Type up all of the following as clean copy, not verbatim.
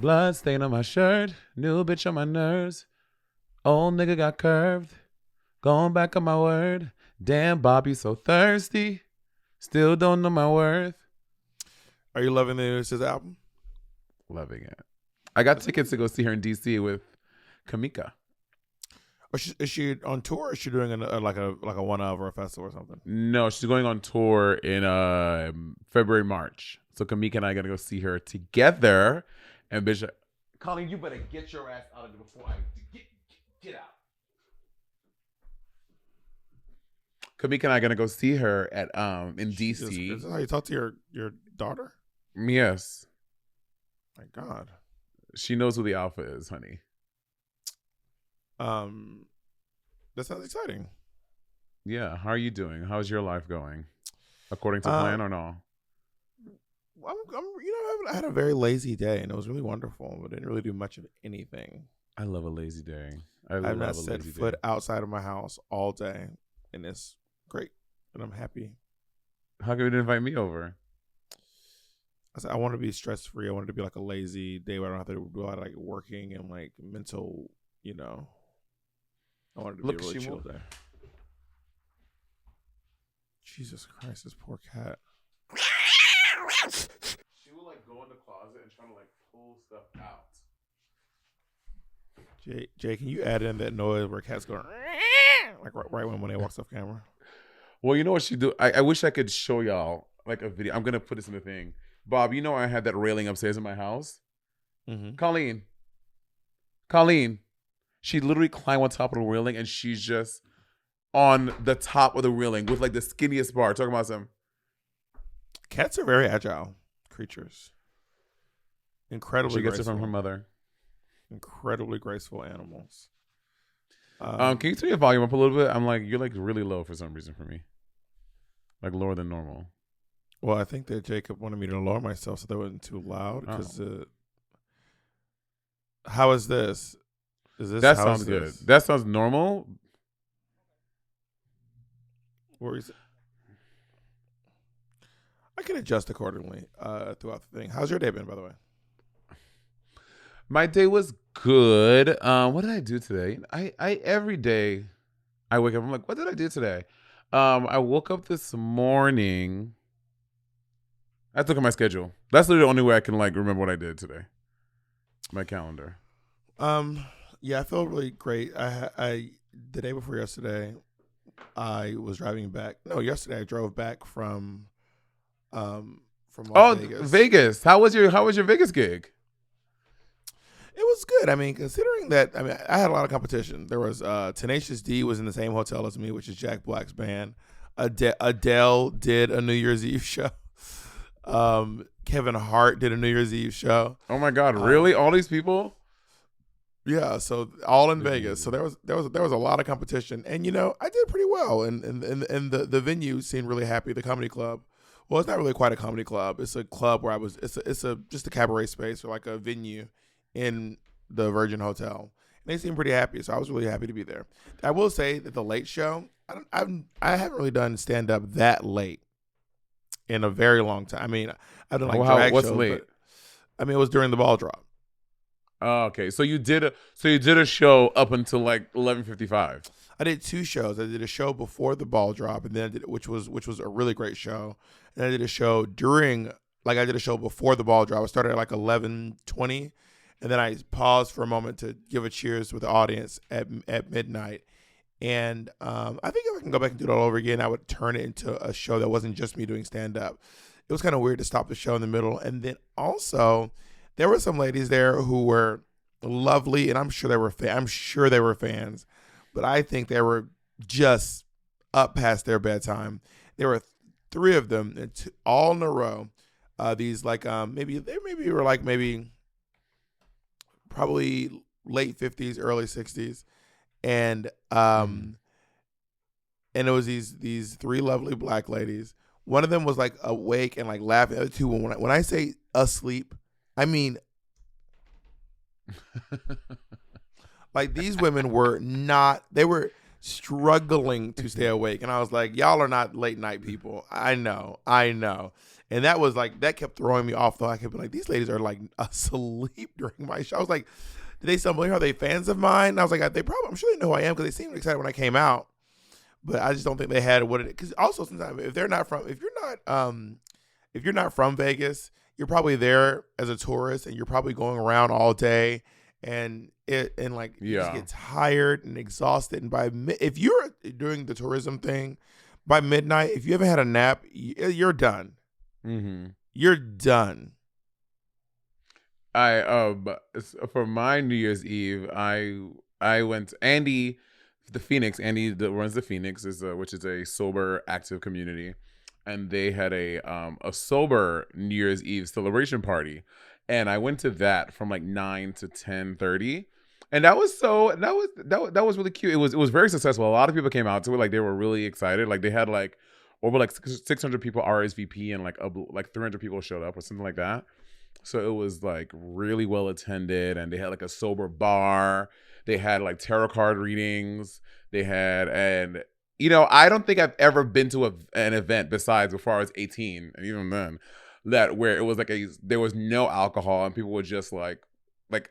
Blood stain on my shirt. New bitch on my nerves. Old nigga got curved. Going back on my word. Damn, Bob, you so thirsty. Still don't know my worth. Are you loving the new SZA album? Loving it. I got tickets to go see her in DC with Kamika. Is she on tour? Or is she doing like a one of or a festival or something? No, she's going on tour in February, March. So Kamika and I gotta go see her together. And bitch, Colleen, you better get your ass out of there before I get out. Kamika and I gonna go see her at in DC. Is that how you talk to your daughter? Yes. My God. She knows who the alpha is, honey. That sounds exciting. Yeah. How are you doing? How's your life going? According to plan or no? I had a very lazy day and it was really wonderful, but didn't really do much of anything. I love a lazy day. I've not set foot outside of my house all day, and it's great, and I'm happy. How come you didn't invite me over? I said I want to be stress free. I want it to be like a lazy day where I don't have to do a lot of like working and like mental, I want it to be a really chill day. Jesus Christ, this poor cat. She will like go in the closet and try to like pull stuff out. Jay, can you add in that noise where cats go like right when they walks off camera? Well, you know what she do? I wish I could show y'all like a video. I'm gonna put this in the thing. Bob, you know I had that railing upstairs in my house. Mm-hmm. Colleen, she literally climbed on top of the railing and she's just on the top of the railing with like the skinniest bar. Talking about some. Cats are very agile creatures. Incredibly graceful. She gets it from her mother. Incredibly graceful animals. Can you turn your volume up a little bit? I'm like, you're like really low for some reason for me. Like lower than normal. Well, I think that Jacob wanted me to lower myself so that wasn't too loud. Because how is this? That sounds good. That sounds normal. Where is it? I can adjust accordingly throughout the thing. How's your day been, by the way? My day was good. What did I do today? I every day I wake up, I'm like, what did I do today? I woke up this morning. I have to look at my schedule. That's literally the only way I can like remember what I did today. My calendar. Yeah, I feel really great. I the day before yesterday, I was driving back. No, yesterday I drove back from Las Vegas. Vegas. How was your Vegas gig? It was good. I mean, considering that, I had a lot of competition. There was Tenacious D was in the same hotel as me, which is Jack Black's band. Adele did a New Year's Eve show. Kevin Hart did a New Year's Eve show. Oh my God! Really? All these people? Yeah. So all in Vegas. So there was a lot of competition, and I did pretty well. And the venue seemed really happy. The comedy club. Well, it's not really quite a comedy club. It's a club where it's just a cabaret space or like a venue in the Virgin Hotel. And they seemed pretty happy, so I was really happy to be there. I will say that the late show, I haven't really done stand up that late in a very long time. I mean, I've done drag what's shows, late? But, it was during the ball drop. Oh, okay, so you did a show up until like 11:55. I did two shows. I did a show before the ball drop, and then I did which was a really great show. And I did a show I did a show before the ball drop. I started at like 11:20. And then I paused for a moment to give a cheers with the audience at midnight. And I think if I can go back and do it all over again, I would turn it into a show that wasn't just me doing stand-up. It was kind of weird to stop the show in the middle. And then also, there were some ladies there who were lovely, and I'm sure they were fans. But I think they were just up past their bedtime. There were three of them, all in a row. These probably late 50s, early 60s. And it was these three lovely black ladies. One of them was like awake and like laughing. The other two, when I say asleep, I mean like these women were not, they were struggling to stay awake. And I was like, y'all are not late night people. I know. And that was like, that kept throwing me off though. I kept being like, these ladies are like asleep during my show. I was like, did they stumble here? Are they fans of mine? And I was like, I'm sure they know who I am because they seemed excited when I came out. But I just don't think they had what it, because also sometimes if you're not from Vegas, you're probably there as a tourist and you're probably going around all day and you just get tired and exhausted. And if you're doing the tourism thing, by midnight, if you haven't had a nap, you're done. Mm-hmm. You're done. For my New Year's Eve, I went Andy that runs the Phoenix which is a sober active community, and they had a sober New Year's Eve celebration party, and I went to that from like 9 to 10:30, and that was really cute. It was very successful. A lot of people came out to it, like they were really excited. Like they had like over like 600 people RSVP, and like 300 people showed up or something like that. So it was like really well attended, and they had like a sober bar. They had like tarot card readings. And I don't think I've ever been to an event besides before I was 18, and even then, where it was like there was no alcohol and people were just like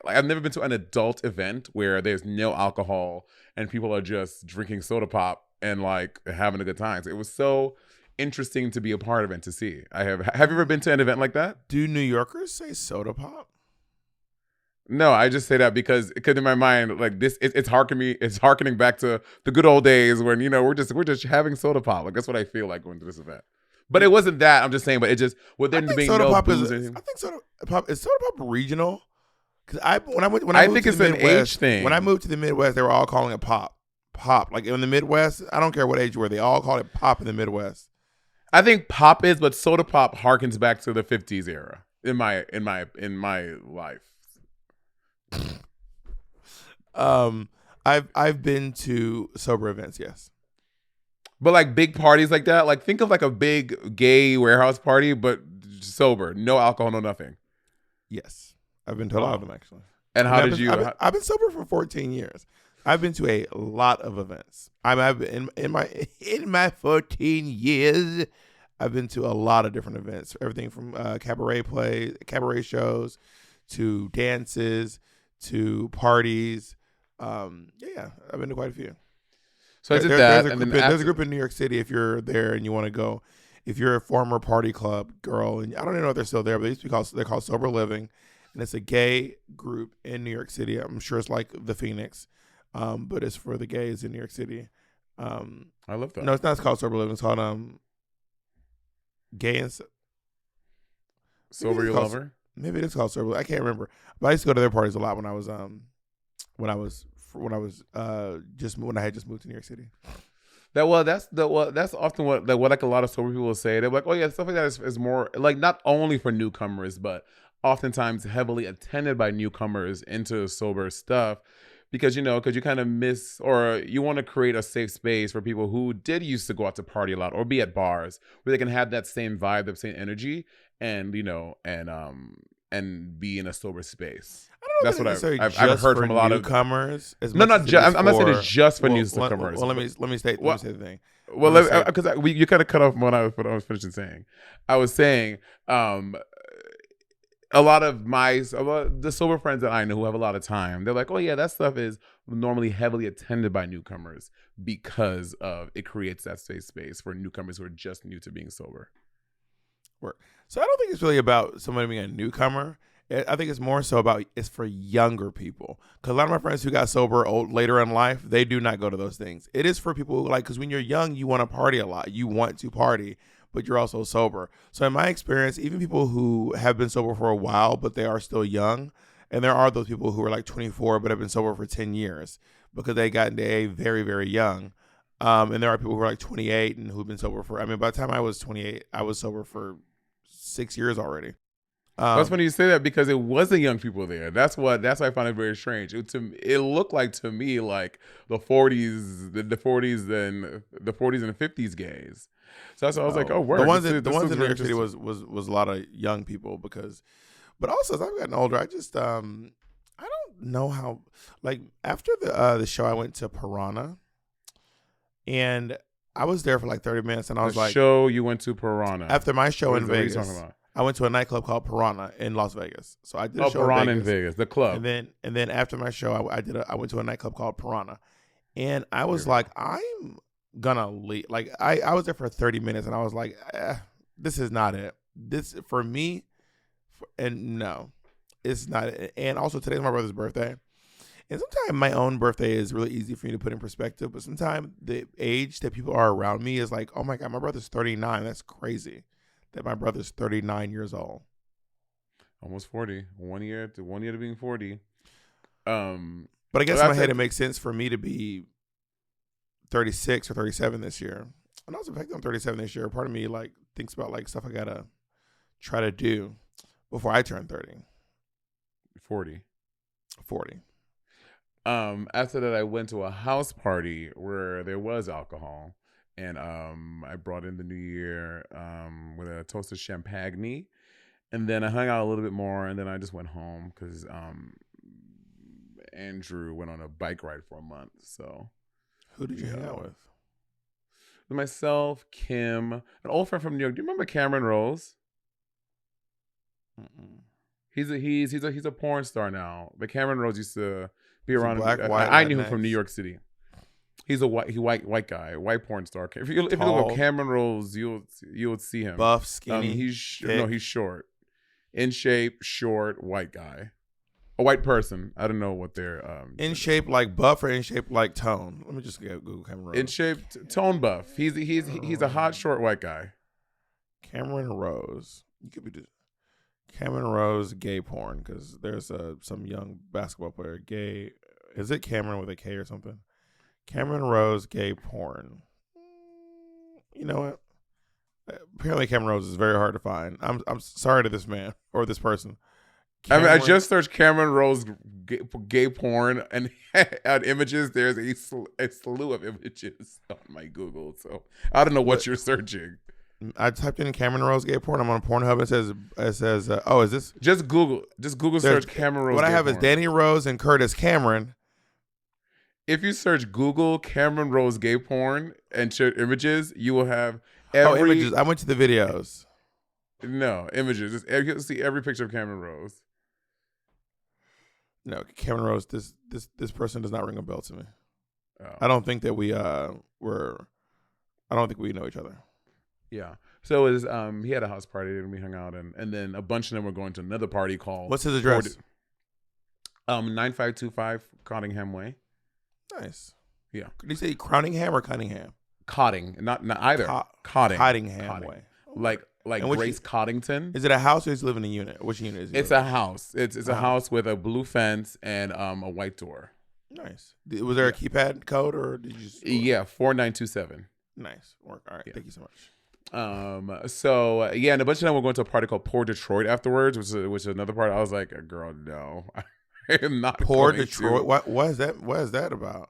I've never been to an adult event where there's no alcohol and people are just drinking soda pop and like having a good time. So it was so interesting to be a part of and to see. Have you ever been to an event like that? Do New Yorkers say soda pop? No, I just say that because in my mind, like this, it's harkening back to the good old days when we're just having soda pop. Like that's what I feel like going to this event. But it wasn't that. I'm just saying. But it just with there being no booze. I think soda pop is regional. Because I think it's an age thing. When I moved to the Midwest, they were all calling it pop. Like in the Midwest, I don't care what age you were, they all call it pop in the Midwest. I think pop is, but soda pop harkens back to the 50s era in my life. I've been to sober events, yes. But like big parties like that, like think of like a big gay warehouse party, but sober, no alcohol, no nothing. Yes, I've been to a lot of them actually. And how did you? I've been sober for 14 years. I've been to a lot of events. I've been in my 14 years. I've been to a lot of different events. Everything from cabaret shows, to dances, to parties. Yeah, I've been to quite a few. So I did that. There's a group in New York City. If you're there and you want to go, if you're a former party club girl, and I don't even know if they're still there, but they're called Sober Living, and it's a gay group in New York City. I'm sure it's like the Phoenix, but it's for the gays in New York City. I love that. No, it's not called Sober Living. It's called Gay and Sober Your Lover. Maybe it's called Sober. I can't remember. But I used to go to their parties a lot when I had just moved to New York City. That's often what like a lot of sober people will say. They're like, oh yeah, stuff like that is more like not only for newcomers, but oftentimes heavily attended by newcomers into sober stuff. Because you kind of miss, or you want to create a safe space for people who did used to go out to party a lot or be at bars where they can have that same vibe, that same energy, and and be in a sober space. That's what I've heard from a lot of newcomers. I'm not saying it's just for newcomers. Let me say the thing. Well, because you kind of cut off what I was finishing saying. I was saying, a lot of the sober friends that I know who have a lot of time, they're like, oh yeah, that stuff is normally heavily attended by newcomers because of it creates that safe space for newcomers who are just new to being sober. So I don't think it's really about somebody being a newcomer. I think it's more so about it's for younger people. Because a lot of my friends who got sober later in life, they do not go to those things. It is for people who because when you're young, you want to party a lot. You want to party, but you're also sober. So in my experience, even people who have been sober for a while, but they are still young, and there are those people who are like 24 but have been sober for 10 years because they got into AA very, very young. And there are people who are like 28 and who've been sober by the time I was 28, I was sober for 6 years already. That's funny you say that because it wasn't young people there. That's why I find it very strange. It looked like to me like the 40s, the 40s and the 50s gays. So that's why I was like, oh, word. The ones in New York City was a lot of young people but also as I've gotten older, I just I don't know how, like after the show I went to Piranha, And I was there for like 30 minutes, and I was The like, show you went to Piranha. after my show What in is that? What are you Vegas, talking about? I went to a nightclub called Piranha in Las Vegas. So I did a Oh, show in Piranha in Vegas, Vegas, the club. and then after my show, I went to a nightclub called Piranha, and I was like, I'm gonna leave. Like I was there for 30 minutes, and I was like, this is not it. This for me, and no, it's not it. And also today's my brother's birthday. And sometimes my own birthday is really easy for me to put in perspective, but sometimes the age that people are around me is like, oh my God, my brother's 39. That's crazy that my brother's 39 years old. Almost 40. 1 year to being 40. But I guess in my head it makes sense for me to be 36 or 37 this year. And also the fact that I'm 37 this year, part of me like thinks about like stuff I gotta try to do before I turn 30. 40. After that, I went to a house party where there was alcohol, and I brought in the new year with a toast of champagne, and then I hung out a little bit more, and then I just went home because Andrew went on a bike ride for a month. So, who did you hang out with? Myself, Kim, an old friend from New York. Do you remember Cameron Rose? Mm-mm. He's a porn star now. But Cameron Rose used to be around. Black, white, I knew him from New York City. He's a white guy, white porn star. If you look at Cameron Rose, you'll see him. Buff, skinny. He's short, in shape, short, white guy, a white person. I don't know what they're in shape like buff or in shape like tone. Let me just Google Cameron Rose. In shape, tone buff. He's a hot, short, white guy. Cameron Rose. You could be just Cameron Rose gay porn because there's some young basketball player gay. Is it Cameron with a K or something? Cameron Rose gay porn. You know what? Apparently Cameron Rose is very hard to find. I'm sorry to this man or this person. I just searched Cameron Rose gay porn, and on images there's a slew of images on my Google. So I don't know what you're searching. I typed in Cameron Rose gay porn. I'm on Pornhub. It says oh, is this just Google search Cameron Rose? What I have is Danny Rose and Curtis Cameron. If you search Google Cameron Rose gay porn and search images, you will have images. I went to the videos. No images. You'll see every picture of Cameron Rose. No, Cameron Rose. This person does not ring a bell to me. Oh. I don't think that we I don't think we know each other. Yeah. So it was he had a house party and we hung out and then a bunch of them were going to another party called What's his address? 9525 Cottingham Way. Nice. Yeah. Did you say Crowningham or Cunningham? Cotting. Not either. Cottingham Way. Like Grace Coddington. Is it a house or is he living in a unit? Which unit is he? It's a house. It's a house with a blue fence and a white door. Nice. Was there a keypad code or did you just 4927. Nice. Work. All right. Yeah. Thank you so much. So and a bunch of them were going to a party called Poor Detroit afterwards, which is another part. I was like, girl, no, I am not. Poor Detroit. What is that? What is that about?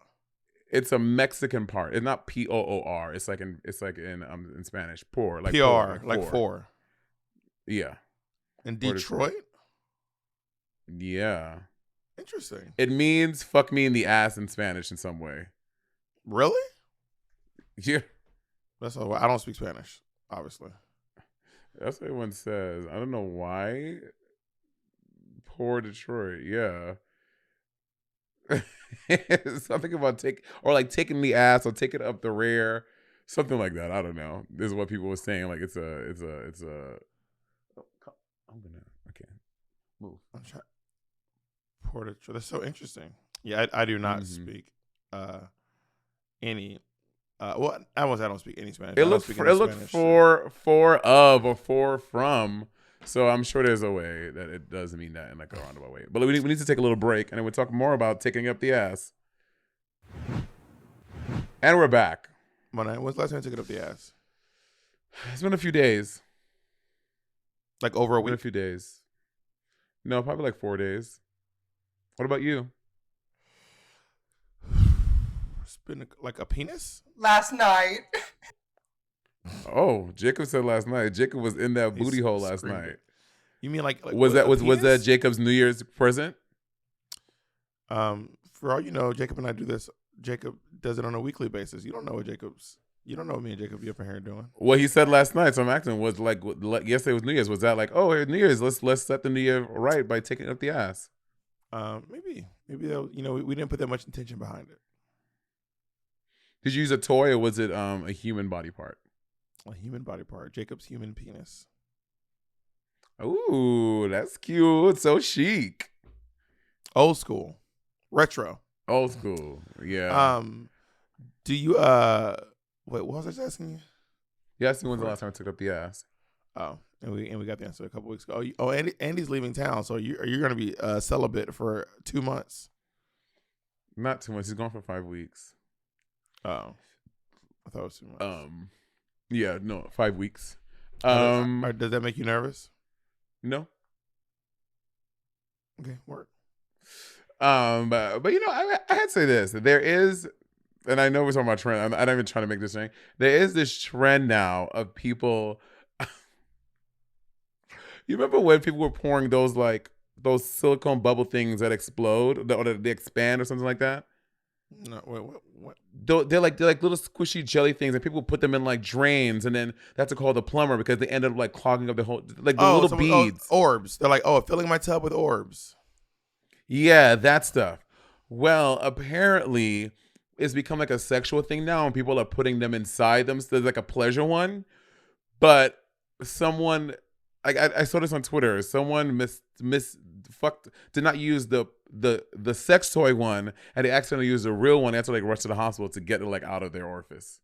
It's a Mexican part. It's not Poor. It's like in Spanish. Poor, like PR, like four. Yeah. In Detroit. Yeah. Interesting. It means fuck me in the ass in Spanish in some way. Really? Yeah. That's all. I don't speak Spanish, obviously. That's what everyone says. I don't know why. Poor Detroit. Yeah. Something about taking the ass or taking up the rear, something like that. I don't know. This is what people were saying. Like it's a. I can't move. I'm trying. Poor Detroit. That's so interesting. Yeah, I do not speak any. Well, I don't speak any Spanish. It looked for from. So I'm sure there's a way that it does mean that in like a roundabout way. But we need to take a little break, and then we'll talk more about taking up the ass. And we're back. When's the last time you took it up the ass? It's been a few days. Like over a week? Been a few days. No, probably like 4 days. What about you? It's been like a penis? Last night. Oh, Jacob said last night. Jacob was in that booty hole last night. You mean like was that Jacob's New Year's present? For all you know, Jacob and I do this Jacob does it on a weekly basis. You don't know what Jacob's. You don't know what me and Jacob be up in here doing. What he said last night, so I'm asking, was like yesterday was New Year's. Was that like, oh, hey, New Year's, let's set the New Year right by taking up the ass? Maybe they'll. We didn't put that much intention behind it. Did you use a toy or was it a human body part? A human body part. Jacob's human penis. Ooh, that's cute. So chic. Old school, retro. Old school. Yeah. Do you wait? What was I just asking you? You asked me when's the last time I took up the ass. Oh, and we got the answer a couple weeks ago. Andy's leaving town, so are you going to be celibate for 2 months? Not 2 months. He's gone for 5 weeks. Oh, I thought it was 2 months. Yeah, no, 5 weeks. Does that make you nervous? No. Okay, work. But I had to say this. There is, and I know we're talking about trend. I'm not even trying to make this thing. There is this trend now of people. You remember when people were pouring those silicone bubble things that explode or they expand or something like that? No, wait, what? They're like little squishy jelly things, and people put them in like drains, and then that's to call the plumber because they end up like clogging up the whole little beads. Orbs. They're like, filling my tub with orbs. Yeah, that stuff. Well, apparently, it's become like a sexual thing now, and people are putting them inside them. So there's like a pleasure one, but someone, I saw this on Twitter. Someone did not use the sex toy one, and they accidentally used the real one. They had to like rush to the hospital to get it like out of their orifice.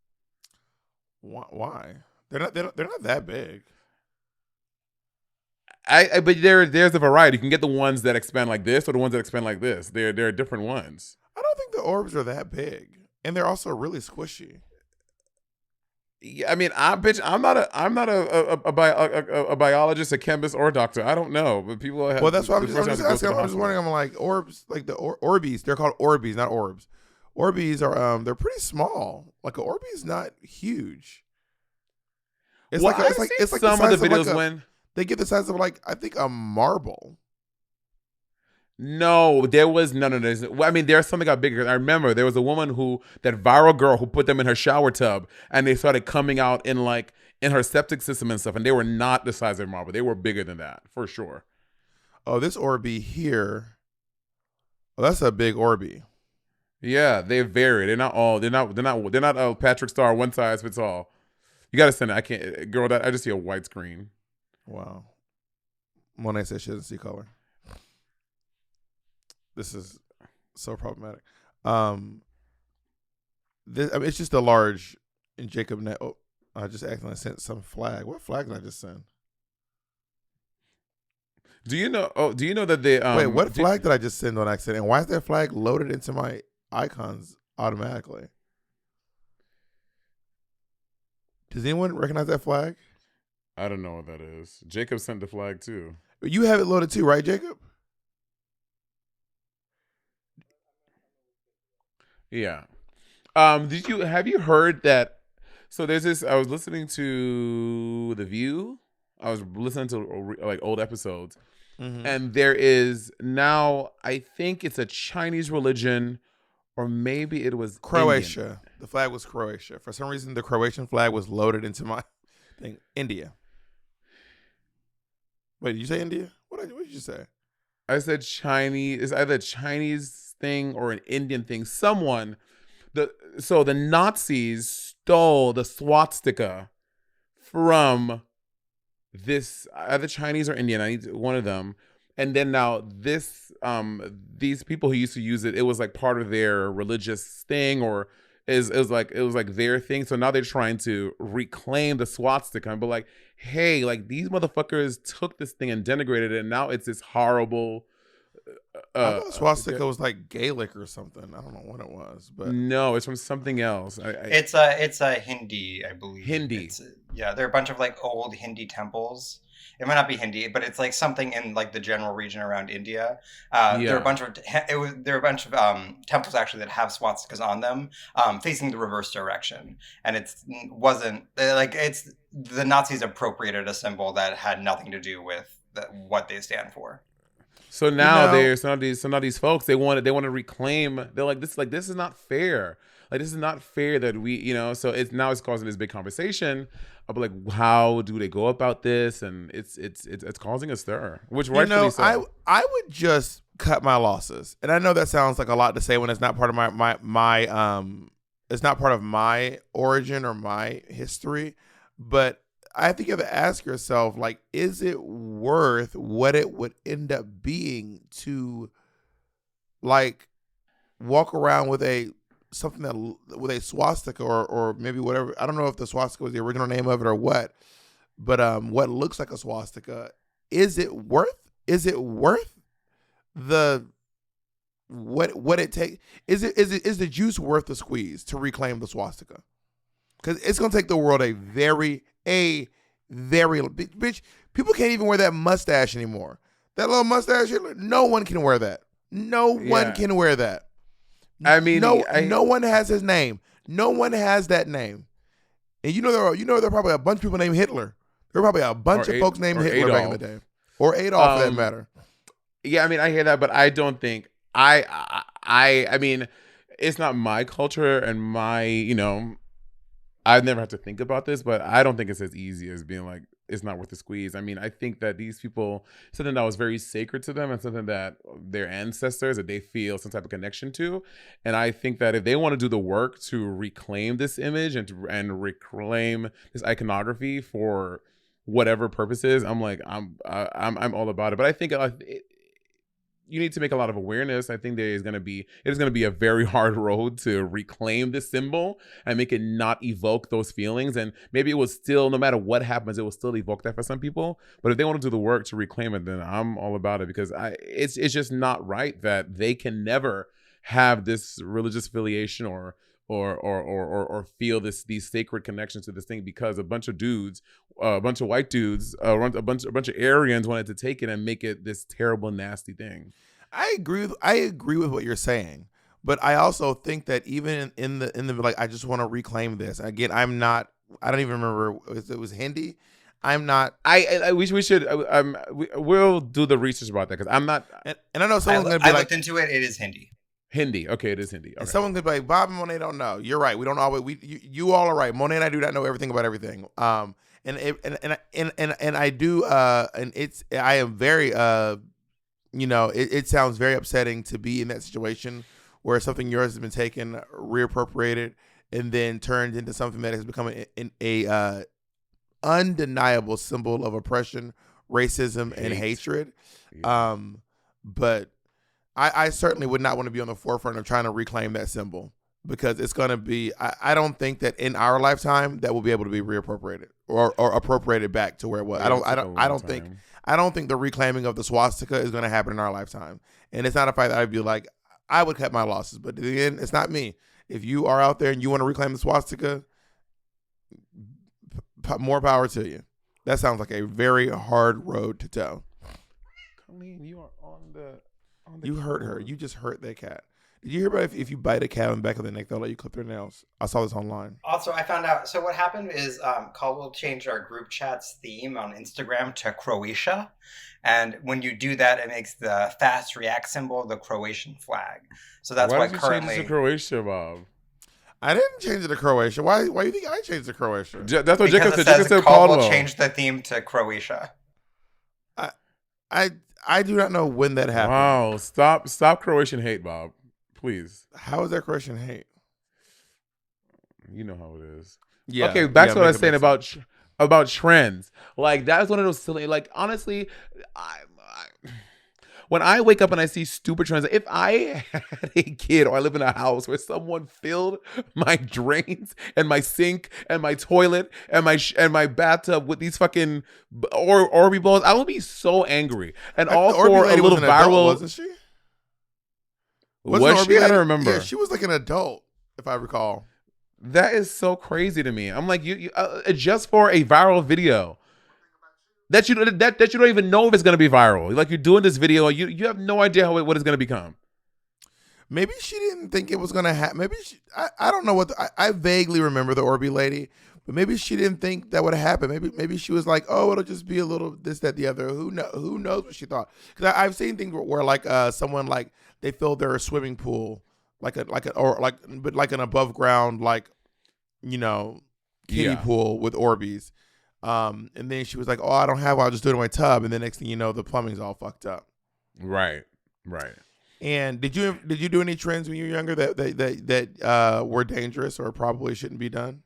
Why? They're not that big. But there's a variety. You can get the ones that expand like this or the ones that expand like this. There are different ones. I don't think the orbs are that big, and they're also really squishy. Yeah, I mean, I'm not a biologist, a chemist, or a doctor. I don't know, but people have. Well, that's why I'm just asking. I'm just wondering. I'm like orbs, like the Orbeez. They're called Orbeez, not orbs. Orbeez are they're pretty small. Like an Orbeez is not huge. It's well, like it's like some the of the videos like when they get the size of like I think a marble. No, there was none of this. Well, I mean, there's something got bigger. I remember there was a woman that viral girl who put them in her shower tub, and they started coming out in her septic system and stuff, and they were not the size of marble. They were bigger than that for sure. Oh, this Orbeez here. Oh, that's a big Orbeez. Yeah, they vary. They're not all. They're not a Patrick Star one size fits all. You gotta send it. I can't, girl. I just see a white screen. Wow. Monet says she doesn't see color. This is so problematic. It's just a large in Jacob net. Oh, I just accidentally sent some flag. What flag did I just send? Do you know? Oh, do you know that they? Wait, what flag did I just send on accident? And why is that flag loaded into my icons automatically? Does anyone recognize that flag? I don't know what that is. Jacob sent the flag too. You have it loaded too, right, Jacob? Yeah. Have you heard that? So there's this. I was listening to The View. I was listening to like old episodes, and there is now. I think it's a Chinese religion, or maybe it was Croatia. Indian. The flag was Croatia. For some reason, the Croatian flag was loaded into my thing. India. Wait, did you say India? What did you say? I said Chinese. It's either a Chinese thing or an Indian thing. So the Nazis stole the swastika from this either Chinese or Indian. I need one of them. And then now these people who used to use it, it was like part of their religious thing, or it was like their thing. So now they're trying to reclaim the swastika, but like, hey, like these motherfuckers took this thing and denigrated it, and now it's this horrible. I thought swastika was like Gaelic or something. I don't know what it was, but no, it's from something else. It's a Hindi, I believe. Hindi. Yeah, there are a bunch of like old Hindi temples. It might not be Hindi, but it's like something in like the general region around India. There are a bunch of temples actually that have swastikas on them, facing the reverse direction, and it's the Nazis appropriated a symbol that had nothing to do with what they stand for. So You now know, there's some of these folks they want to reclaim. They're like this is not fair. Like this is not fair that we So it's causing this big conversation of like how do they go about this, and it's causing a stir, which rightfully so. I would just cut my losses, and I know that sounds like a lot to say when it's not part of my it's not part of my origin or my history, but I think you have to ask yourself, like, is it worth what it would end up being to, like, walk around with with a swastika or maybe whatever. I don't know if the swastika was the original name of it or what, but what looks like a swastika. Is it worth the what it takes? Is the juice worth the squeeze to reclaim the swastika? Because it's gonna take the world a very bitch. People can't even wear that mustache anymore. That little mustache, no one can wear that. No one can wear that. I mean, no one has his name. No one has that name. And there are probably a bunch of people named Hitler. There were probably a bunch of folks named Hitler Adolf. back in the day, or Adolf for that matter. Yeah, I mean, I hear that, but I don't think I mean, it's not my culture and my I've never had to think about this, but I don't think it's as easy as being like, it's not worth the squeeze. I mean, I think that these people, something that was very sacred to them and something that their ancestors, that they feel some type of connection to. And I think that if they want to do the work to reclaim this image and reclaim this iconography for whatever purposes, I'm I'm all about it. But I think you need to make a lot of awareness. I think it is going to be a very hard road to reclaim this symbol and make it not evoke those feelings. And maybe it will still, no matter what happens, it will still evoke that for some people. But if they want to do the work to reclaim it, then I'm all about it, because it's just not right that they can never have this religious affiliation or feel these sacred connections to this thing, because a bunch of dudes, a bunch of white dudes, a bunch of Aryans wanted to take it and make it this terrible, nasty thing. I agree with what you're saying, but I also think that even in the like, I just want to reclaim this. Again, I don't even remember if it was Hindi. I'm not. We should. We'll do the research about that, because I'm not. And I know someone's gonna be I like, looked into it. It is Hindi. Hindi. Okay, it is Hindi. Okay. And someone's gonna be like, Bob and Monet don't know. You're right. We don't always. You all are right. Monet and I do not know everything about everything. And I do. And I am very. It sounds very upsetting to be in that situation where something yours has been taken, reappropriated, and then turned into something that has become a undeniable symbol of oppression, racism, and hatred. Yeah. But I certainly would not want to be on the forefront of trying to reclaim that symbol, because it's going to be, I don't think that in our lifetime that will be able to be reappropriated or appropriated back to where it was. I don't think the reclaiming of the swastika is going to happen in our lifetime. And it's not a fight that I'd be like, I would cut my losses, but again, it's not me. If you are out there and you want to reclaim the swastika, more power to you. That sounds like a very hard road to toe. Colleen, you are on the you hurt her. You just hurt that cat. Did you hear about if you bite a cat on the back of the neck, they'll let you clip their nails? I saw this online. Also, I found out. So what happened is Caldwell changed our group chat's theme on Instagram to Croatia. And when you do that, it makes the fast react symbol the Croatian flag. So that's why did you currently... change it to Croatia, Bob? I didn't change it to Croatia. Why do you think I changed it to Croatia? That's what Jacob said. Jacob said Caldwell changed the theme to Croatia. I do not know when that happened. Wow. Stop Croatian hate, Bob. Please. How is that Croatian hate? You know how it is. Yeah. Okay, back to what I was saying about trends. Like, that's one of those silly, like, honestly, when I wake up and I see stupid trends, if I had a kid or I live in a house where someone filled my drains and my sink and my toilet and my bathtub with these fucking Orby balls, I would be so angry. And all for a little viral, adult, wasn't she? Was she? I don't remember. Yeah, she was like an adult, if I recall. That is so crazy to me. I'm like, you just for a viral video that you don't even know if it's gonna be viral. Like, you're doing this video, you have no idea what it's gonna become. Maybe she didn't think it was gonna happen. Maybe I don't know what I vaguely remember the Orby lady, But maybe she didn't think that would happen. Maybe she was like, oh, it'll just be a little this, that, the other. Who knows what she thought? Because I've seen things where like someone like they filled their swimming pool like an above ground kiddie pool with Orbeez. And then she was like, oh, I don't have one. I'll just do it in my tub. And the next thing you know, the plumbing's all fucked up. Right. And did you do any trends when you were younger that were dangerous or probably shouldn't be done?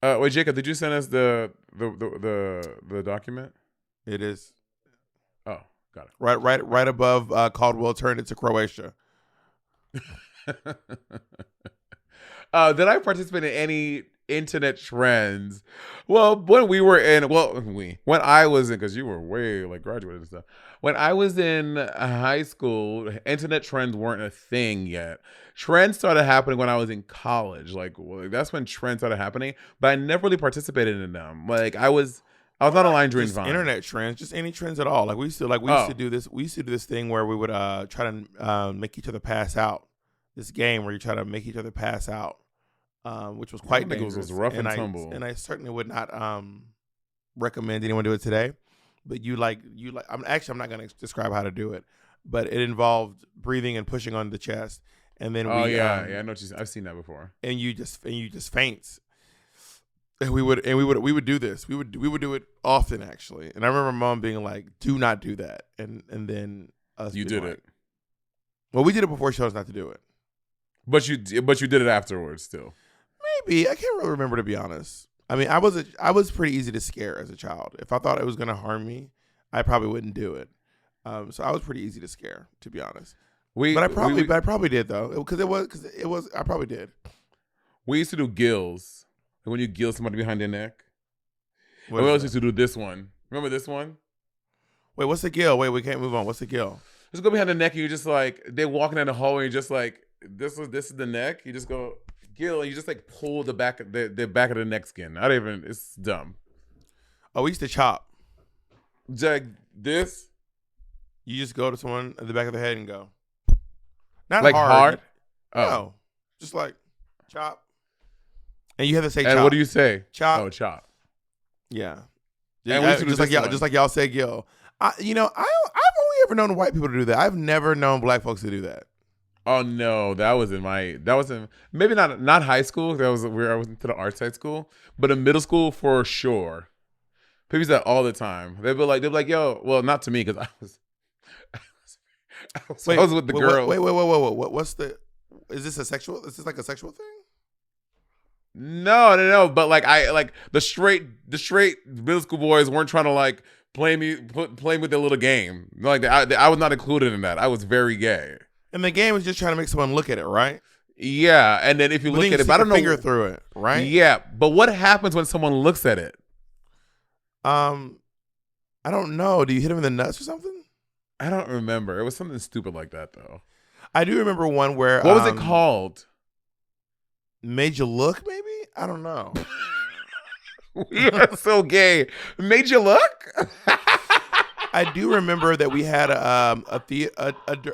Wait, Jacob, did you send us the document? It is. Oh, got it. Right above Caldwell turned it to Croatia. Did I participate in any internet trends? Well, when I was in, because you were way like graduated and stuff. When I was in high school, internet trends weren't a thing yet. Trends started happening when I was in college. That's when trends started happening. But I never really participated in them. Like I was on a line during Vine. Internet trends, just any trends at all. Like we used to do this. We used to do this thing where we would try to make each other pass out. This game where you try to make each other pass out. Which was quite dangerous. It was rough and tumble. And I certainly would not recommend anyone do it today. But I'm not going to describe how to do it, but it involved breathing and pushing on the chest, and then I know I've seen that before. And you just faint. And we would do this. We would do it often actually. And I remember Mom being like, "Do not do that." And then us. You did it. Well, we did it before she told us not to do it. But you did it afterwards still. Maybe. I can't really remember, to be honest. I mean, I was pretty easy to scare as a child. If I thought it was going to harm me, I probably wouldn't do it. So I was pretty easy to scare, to be honest. But I probably did though, because it was. I probably did. We used to do gills. When you gill somebody behind their neck. We also used to do this one. Remember this one? Wait, what's the gill? Wait, we can't move on. What's the gill? Just go behind the neck and you're just like, they're walking down the hallway and you're just like, this is the neck. You just go gill and you just like pull the back of the neck skin. It's dumb. Oh, we used to chop. Like this. You just go to someone at the back of the head and go. Not like hard. Oh. No. Just like chop. And you have to say and chop. What do you say? Chop. Oh, chop. Yeah. And just like y'all say gill. I've only ever known white people to do that. I've never known black folks to do that. Oh no, that was in maybe not high school. That was where I was into the arts high school, but in middle school for sure. People say that all the time. They'd be like, yo, well, not to me because I was with the girl. Wait. What's the? Is this like a sexual thing? No. But the straight middle school boys weren't trying to like play with their little game. Like I was not included in that. I was very gay. And the game is just trying to make someone look at it, right? Yeah, and then if you look at it, but I don't know. Finger through it, right? Yeah, but what happens when someone looks at it? I don't know. Do you hit him in the nuts or something? I don't remember. It was something stupid like that, though. I do remember one where. What was it called? Made you look, maybe? I don't know. We are so gay. Made you look? I do remember that we had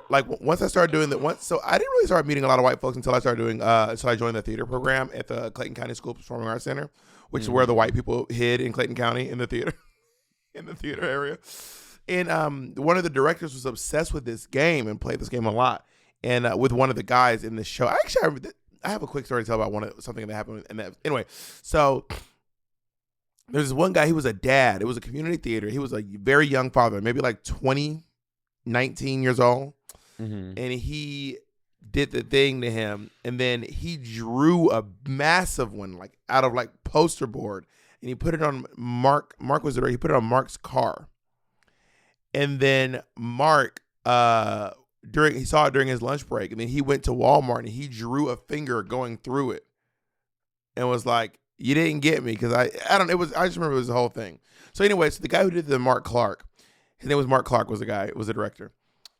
once I started doing that. So I didn't really start meeting a lot of white folks until I started doing until I joined the theater program at the Clayton County School Performing Arts Center, which is where the white people hid in Clayton County in the theater area. And one of the directors was obsessed with this game and played this game a lot. And with one of the guys in the show, I have a quick story to tell about something that happened. Anyway, so. There's one guy, he was a dad. It was a community theater. He was a very young father, maybe like 19 years old. Mm-hmm. And he did the thing to him. And then he drew a massive one, like out of like poster board. And he put it on Mark. Mark was there. He put it on Mark's car. And then Mark, he saw it during his lunch break. And then he went to Walmart and he drew a finger going through it. And was like, you didn't get me because I just remember it was the whole thing. So anyway, so the guy who did the Mark Clark, his name was Mark Clark, was the director.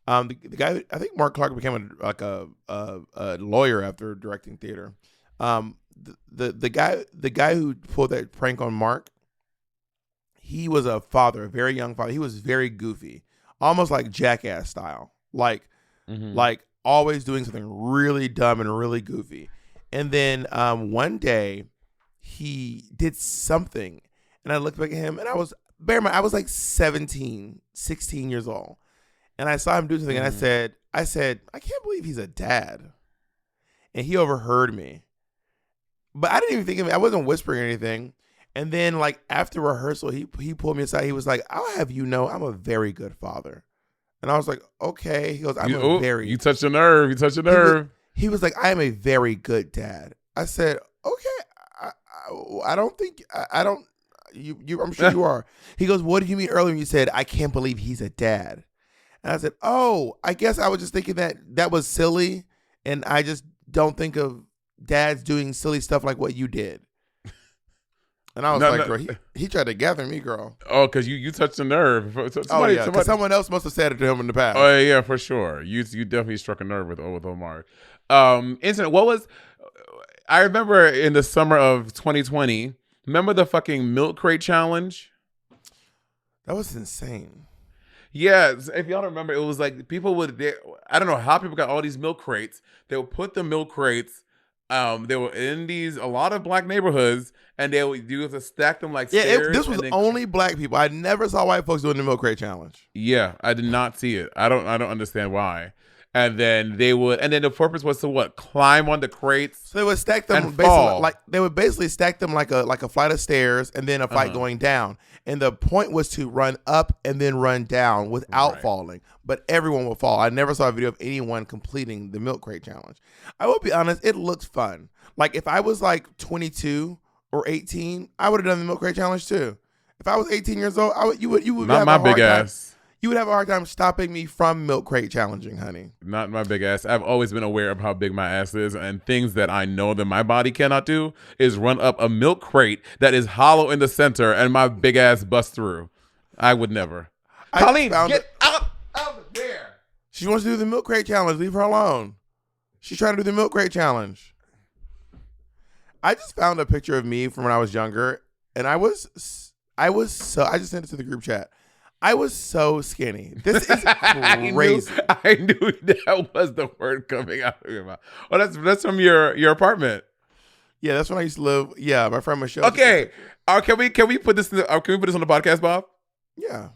The guy, I think Mark Clark became a lawyer after directing theater. The guy who pulled that prank on Mark, he was a father, a very young father. He was very goofy, almost like Jackass style, like always doing something really dumb and really goofy. And then one day, he did something, and I looked back at him, and bear in mind, I was like 17, 16 years old, and I saw him do something, and I said, I can't believe he's a dad, and he overheard me, but I didn't even think of it. I wasn't whispering or anything. And then, like, after rehearsal, he pulled me aside. He was like, I'll have you know I'm a very good father. And I was like, okay. He goes, You touched a nerve. You touched a nerve. He was like, I am a very good dad. I said, okay. I don't think, I don't, I'm sure you are. He goes, what did you mean earlier when you said, I can't believe he's a dad? And I said, oh, I guess I was just thinking that was silly. And I just don't think of dads doing silly stuff like what you did. And I was girl, he tried to gather me, girl. Oh, because you touched a nerve. Somebody, someone else must have said it to him in the past. Oh, yeah, for sure. You definitely struck a nerve with Omar. Incident, I remember in the summer of 2020, remember the fucking milk crate challenge? That was insane. Yeah, if y'all don't remember, it was like I don't know how people got all these milk crates. They would put the milk crates, they were in a lot of black neighborhoods, and they would have to stack them like stairs. This was only black people. I never saw white folks doing the milk crate challenge. Yeah, I did not see it. I don't understand why. And then the purpose was to what? Climb on the crates. So they would stack them basically stack them like a flight of stairs, and then a flight going down. And the point was to run up and then run down without falling. But everyone would fall. I never saw a video of anyone completing the milk crate challenge. I will be honest, it looks fun. Like if I was like 22 or 18, I would have done the milk crate challenge too. If I was 18 years old, you would not my big ass. You would have a hard time stopping me from milk crate challenging, honey. Not my big ass. I've always been aware of how big my ass is, and things that I know that my body cannot do is run up a milk crate that is hollow in the center and my big ass bust through. I would never. Colleen, get out of there. She wants to do the milk crate challenge. Leave her alone. She's trying to do the milk crate challenge. I just found a picture of me from when I was younger, and I just sent it to the group chat. I was so skinny. This is crazy. I knew that was the word coming out of your mouth. Oh, that's from your apartment. Yeah, that's when I used to live. Yeah, my friend Michelle. Okay, can we put this on the podcast, Bob? Yeah.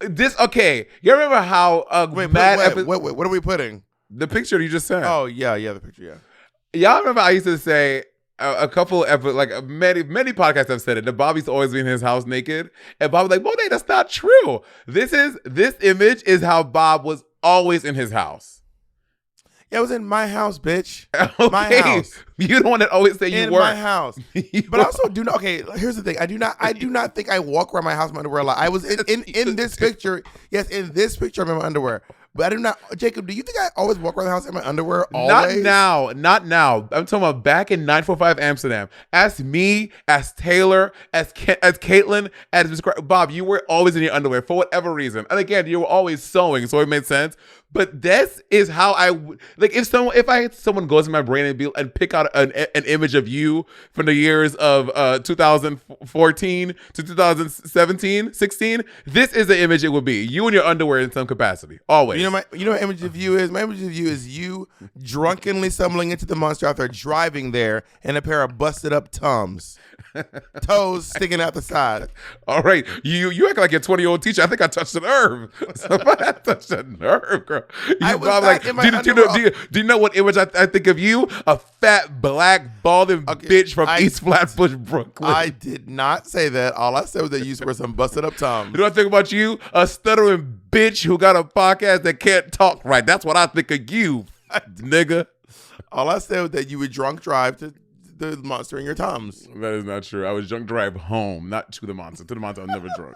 Okay. You remember how wait, what are we putting? The picture you just sent. Oh yeah, the picture. Yeah. Y'all remember I used to say. A couple of many podcasts have said it. That Bobby's always been in his house naked, and Bob was like, "Monet, that's not true. This image is how Bob was always in his house." Yeah, it was in my house, bitch. Okay. My house. You the one that always say you in weren't. My house. But I also do not. Okay, here's the thing. I do not think I walk around my house in my underwear a lot. I was in this picture. Yes, in this picture I'm in my underwear. But I do not, Jacob, do you think I always walk around the house in my underwear always? Not now. I'm talking about back in 945 Amsterdam. Ask me, ask Taylor, ask Caitlin, ask Bob, you were always in your underwear for whatever reason. And again, you were always sewing, so it made sense. But this is how if someone goes in my brain and pick out an image of you from the years of 2014 to 2017, 16, this is the image it would be. You in your underwear in some capacity, always. You know what image of you is? My image of you is you drunkenly stumbling into the Monster after driving there in a pair of busted up Tums. Toes sticking out the side. All right. You act like a 20-year-old teacher. I think I touched a nerve. I touched a nerve, girl. Do you know what image I think of you? A fat, black, balding bitch from East Flatbush, Brooklyn. I did not say that. All I said was that you were some busted up Tums. You know what I think about you? A stuttering bitch who got a podcast that can't talk right. That's what I think of you, nigga. All I said was that you would drunk drive to the Monster in your Tums. That is not true. I was drunk drive home, not to the Monster. To the Monster, I was never drunk.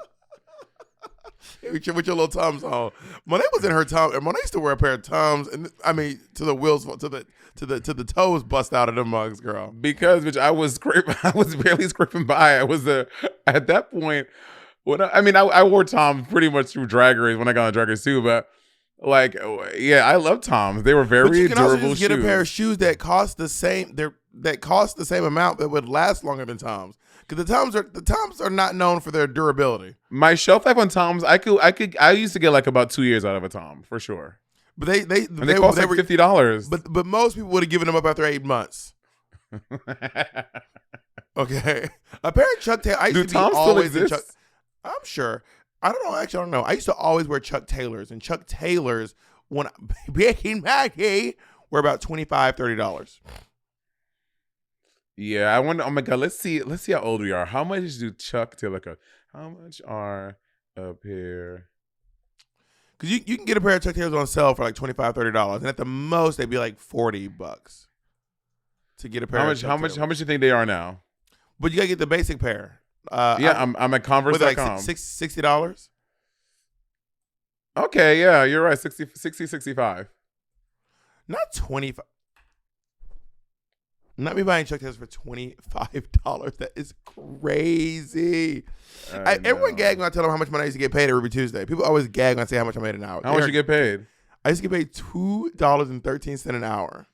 With your little Tums on. Monet was in her Tums, and Monet used to wear a pair of Tums, and I mean to the wheels, to the toes bust out of the mugs, girl. Because bitch, I was barely scraping by. I was at that point. I wore Toms pretty much through Drag Race when I got on Drag Race too, but. Like, yeah, I love Toms. They were very durable shoes. But you can also just get a pair of shoes that cost the same. That cost the same amount that would last longer than Toms. Because the Toms are not known for their durability. My shelf life on Toms, I used to get like about 2 years out of a Tom for sure. But they cost like $50. But most people would have given them up after 8 months. Okay, a pair of Chuck Taylor. I used Do to be Tom still always in exist? Chuck. I'm sure. I don't know. Actually, I don't know. I used to always wear Chuck Taylors, and Chuck Taylors when back in my day were about $25-$30. Yeah, I wonder. Oh my God, let's see how old we are. How much do Chuck Taylor cost? How much are a pair? Because you can get a pair of Chuck Taylors on sale for like $25-$30, and at the most they'd be like $40 to get a pair. Of Chuck How Taylors. much do you think they are now? But you gotta get the basic pair. I'm at Converse.com. With like $60. Okay, yeah, you're right. 60, 65. Not 25. Not me buying Chuck Taylors for $25. That is crazy. Everyone gag when I tell them how much money I used to get paid every Tuesday. People always gag when I say how much I made an hour. How much you get paid? I used to get paid $2.13 an hour.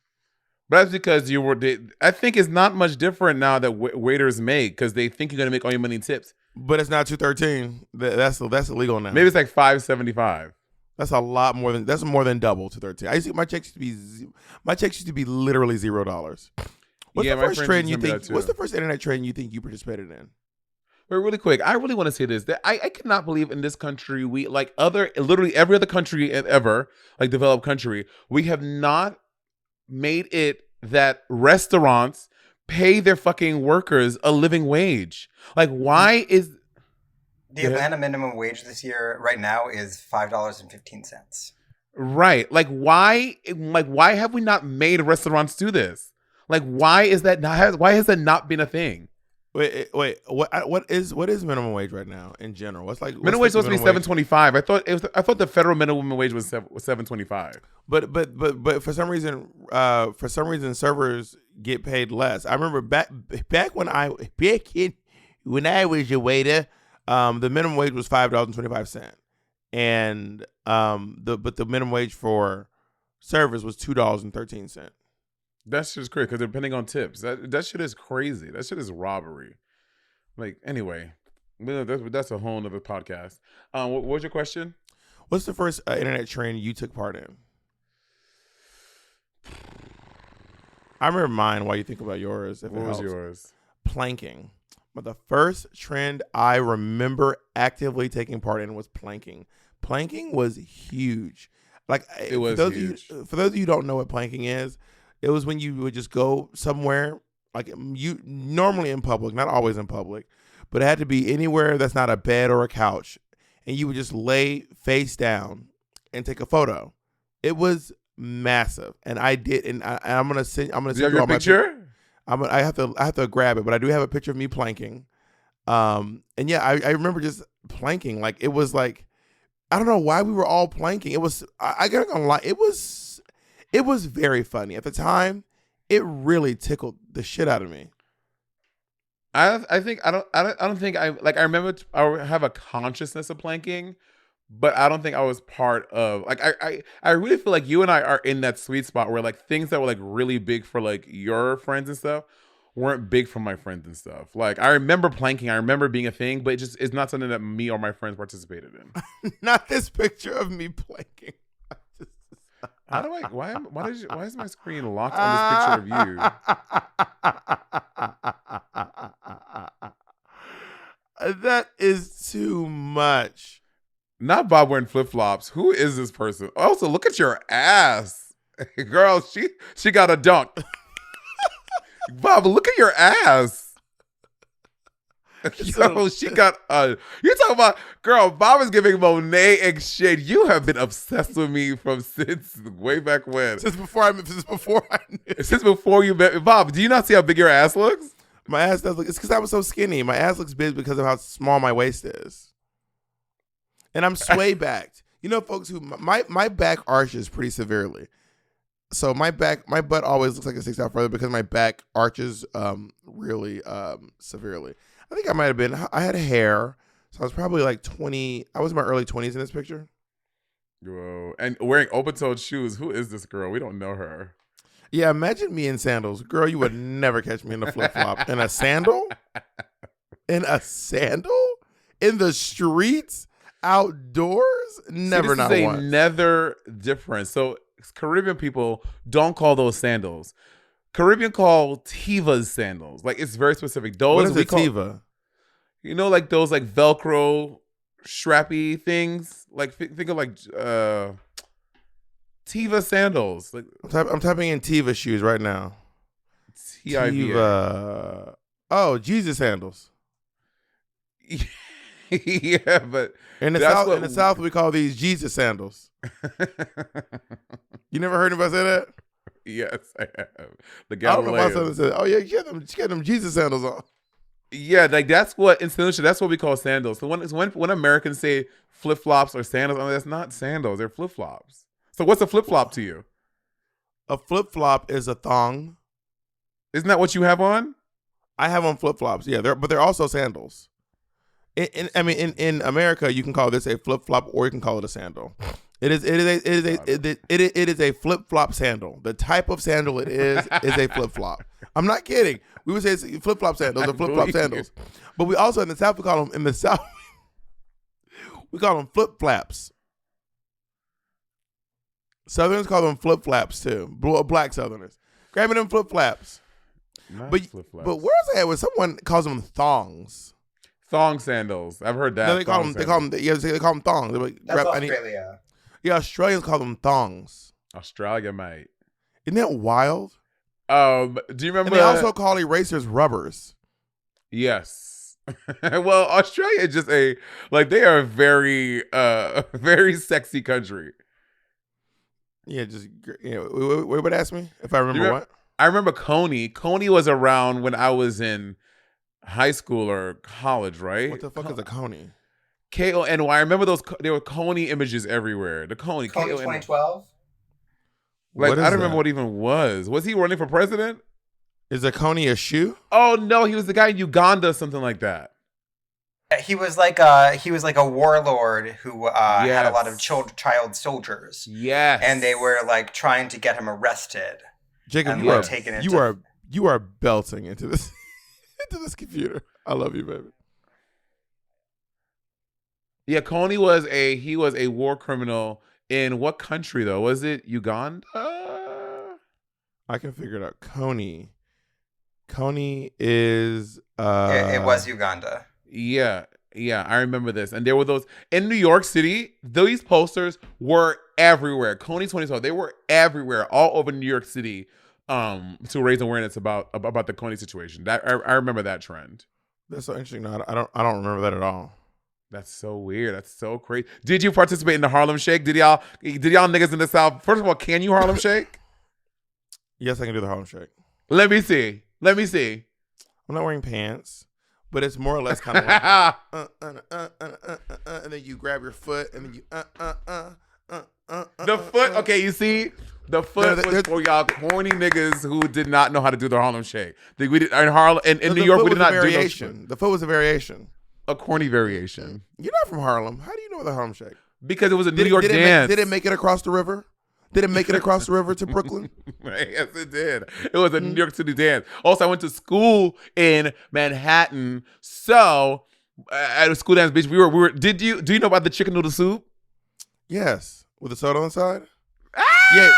But that's because you were. I think it's not much different now that waiters make because they think you're gonna make all your money in tips. But it's not $2.13. That's illegal now. Maybe it's like $5.75. That's a lot more than more than double $2.13. My checks used to be literally $0. What's the first trend you think? What's the first internet trend you think you participated in? But really quick, I really want to say this: that I cannot believe in this country we like literally every other country ever, like developed country, we have not made it that restaurants pay their fucking workers a living wage. Like, why is the Atlanta minimum wage this year right now is $5.15? Right. Like, why have we not made restaurants do this? Like, why has that not been a thing? Wait. What is minimum wage right now in general? What's minimum wage supposed to be $7.25. I thought the federal minimum wage was $7.25. But for some reason servers get paid less. I remember back when I was a waiter, the minimum wage was $5.25, and the minimum wage for servers was $2.13. That's just crazy because depending on tips, that shit is crazy. That shit is robbery. Like, anyway, that's a whole nother podcast. What was your question? What's the first internet trend you took part in? I remember mine. While you think about yours, what was yours? Planking. But the first trend I remember actively taking part in was planking. Planking was huge. Like, it was huge. For those of you who don't know what planking is, it was when you would just go somewhere, like you normally in public, not always in public, but it had to be anywhere that's not a bed or a couch, and you would just lay face down and take a photo. It was massive, and I did, and I'm gonna send. I'm gonna send you all my picture. I have to grab it, but I do have a picture of me planking. And yeah, I remember just planking. Like, it was like, I don't know why we were all planking. It was I gotta lie, it was very funny at the time. It really tickled the shit out of me. I don't think I remember I have a consciousness of planking, but I don't think I was part of like I really feel like you and I are in that sweet spot where like things that were like really big for like your friends and stuff weren't big for my friends and stuff. Like, I remember planking, I remember being a thing, but it's not something that me or my friends participated in. Not this picture of me planking. How do I? Why is my screen locked on this picture of you? That is too much. Not Bob wearing flip flops. Who is this person? Also, look at your ass, girl. She got a dunk. Bob, look at your ass. Yo, she got a. You talking about, girl? Bob is giving Monet and shade. You have been obsessed with me since way back when. Since before I knew. Since before you met Bob. Do you not see how big your ass looks? My ass does look. It's because I was so skinny. My ass looks big because of how small my waist is, and I'm sway backed. You know, folks who my back arches pretty severely. So my butt always looks like it sticks out further because my back arches really severely. I think I might have been. I had hair, so I was probably like 20. I was in my early 20s in this picture. Whoa! And wearing open-toed shoes. Who is this girl? We don't know her. Yeah, imagine me in sandals, girl. You would never catch me in a flip flop. In a sandal? In a sandal? In the streets? Outdoors? Never. Not once. Another difference. So Caribbean people don't call those sandals. Caribbean call Tevas sandals. Like it's very specific. Those What is we a call, Teva? you know, like those like Velcro strappy things. Like think of like Teva sandals. Like I'm typing in Teva shoes right now. Tiva. Teva. Oh, Jesus sandals. Yeah, but In the South, we call these Jesus sandals. You never heard anybody say that? Yes, I have. The I don't know why Galileans. someone said, "Oh yeah, you get them Jesus sandals on." Yeah, like that's what in St. Lucia, that's what we call sandals. So when Americans say flip flops or sandals, I mean, that's not sandals; they're flip flops. So what's a flip flop to you? A flip flop is a thong. Isn't that what you have on? I have on flip flops. Yeah, but they're also sandals. In America, you can call this a flip flop or you can call it a sandal. It is a flip flop sandal. The type of sandal it is a flip flop. I'm not kidding. We would say it's flip flop sandals or flip flop sandals, but we also in the South we call them we call them flip flaps. Southerners call them flip flaps too. Black Southerners, grabbing them flip flaps. But where's that when someone calls them thongs? Thong sandals. I've heard that. No, they call them thongs. They're like, That's Australia. Yeah, Australians call them thongs. Australia, mate. Isn't that wild? Do you remember? And they also call erasers rubbers. Yes. Well, Australia is just they are a very, very sexy country. Yeah, would ask me if I remember what? I remember Coney. Coney was around when I was in high school or college, right? What the fuck is a Coney? Kony. I remember those. There were Coney images everywhere. The Coney. Coney 2012. Like I don't remember what it even was. Was he running for president? Is a Coney a shoe? Oh no, he was the guy in Uganda, something like that. He was like a warlord who had a lot of child soldiers. Yes, and they were like trying to get him arrested. Jacob, you are belting into this into this computer. I love you, baby. Yeah, Coney was a war criminal in what country though? Was it Uganda? I can figure it out. Coney is it was Uganda. Yeah, I remember this. And there were those in New York City. These posters were everywhere. Coney 2012. They were everywhere, all over New York City, to raise awareness about the Coney situation. That I remember that trend. That's so interesting. No, I don't remember that at all. That's so weird. That's so crazy. Did you participate in the Harlem Shake? Did y'all niggas in the South? First of all, can you Harlem Shake? Yes, I can do the Harlem Shake. Let me see. I'm not wearing pants, but it's more or less kind of like and then you grab your foot and then you the foot. Okay, you see, the foot was for y'all corny niggas who did not know how to do the Harlem Shake. We did in Harlem in New York. We did not do variation. The foot was a variation, a corny variation. You're not from Harlem. How do you know the Harlem Shake? Because it was a New York dance. Did it make it across the river? Did it make it across the river to Brooklyn? Yes, it did. It was a New York City dance. Also, I went to school in Manhattan. So at a school dance beach, we were. Do you know about the chicken noodle soup? Yes, with the soda on the side. Yeah.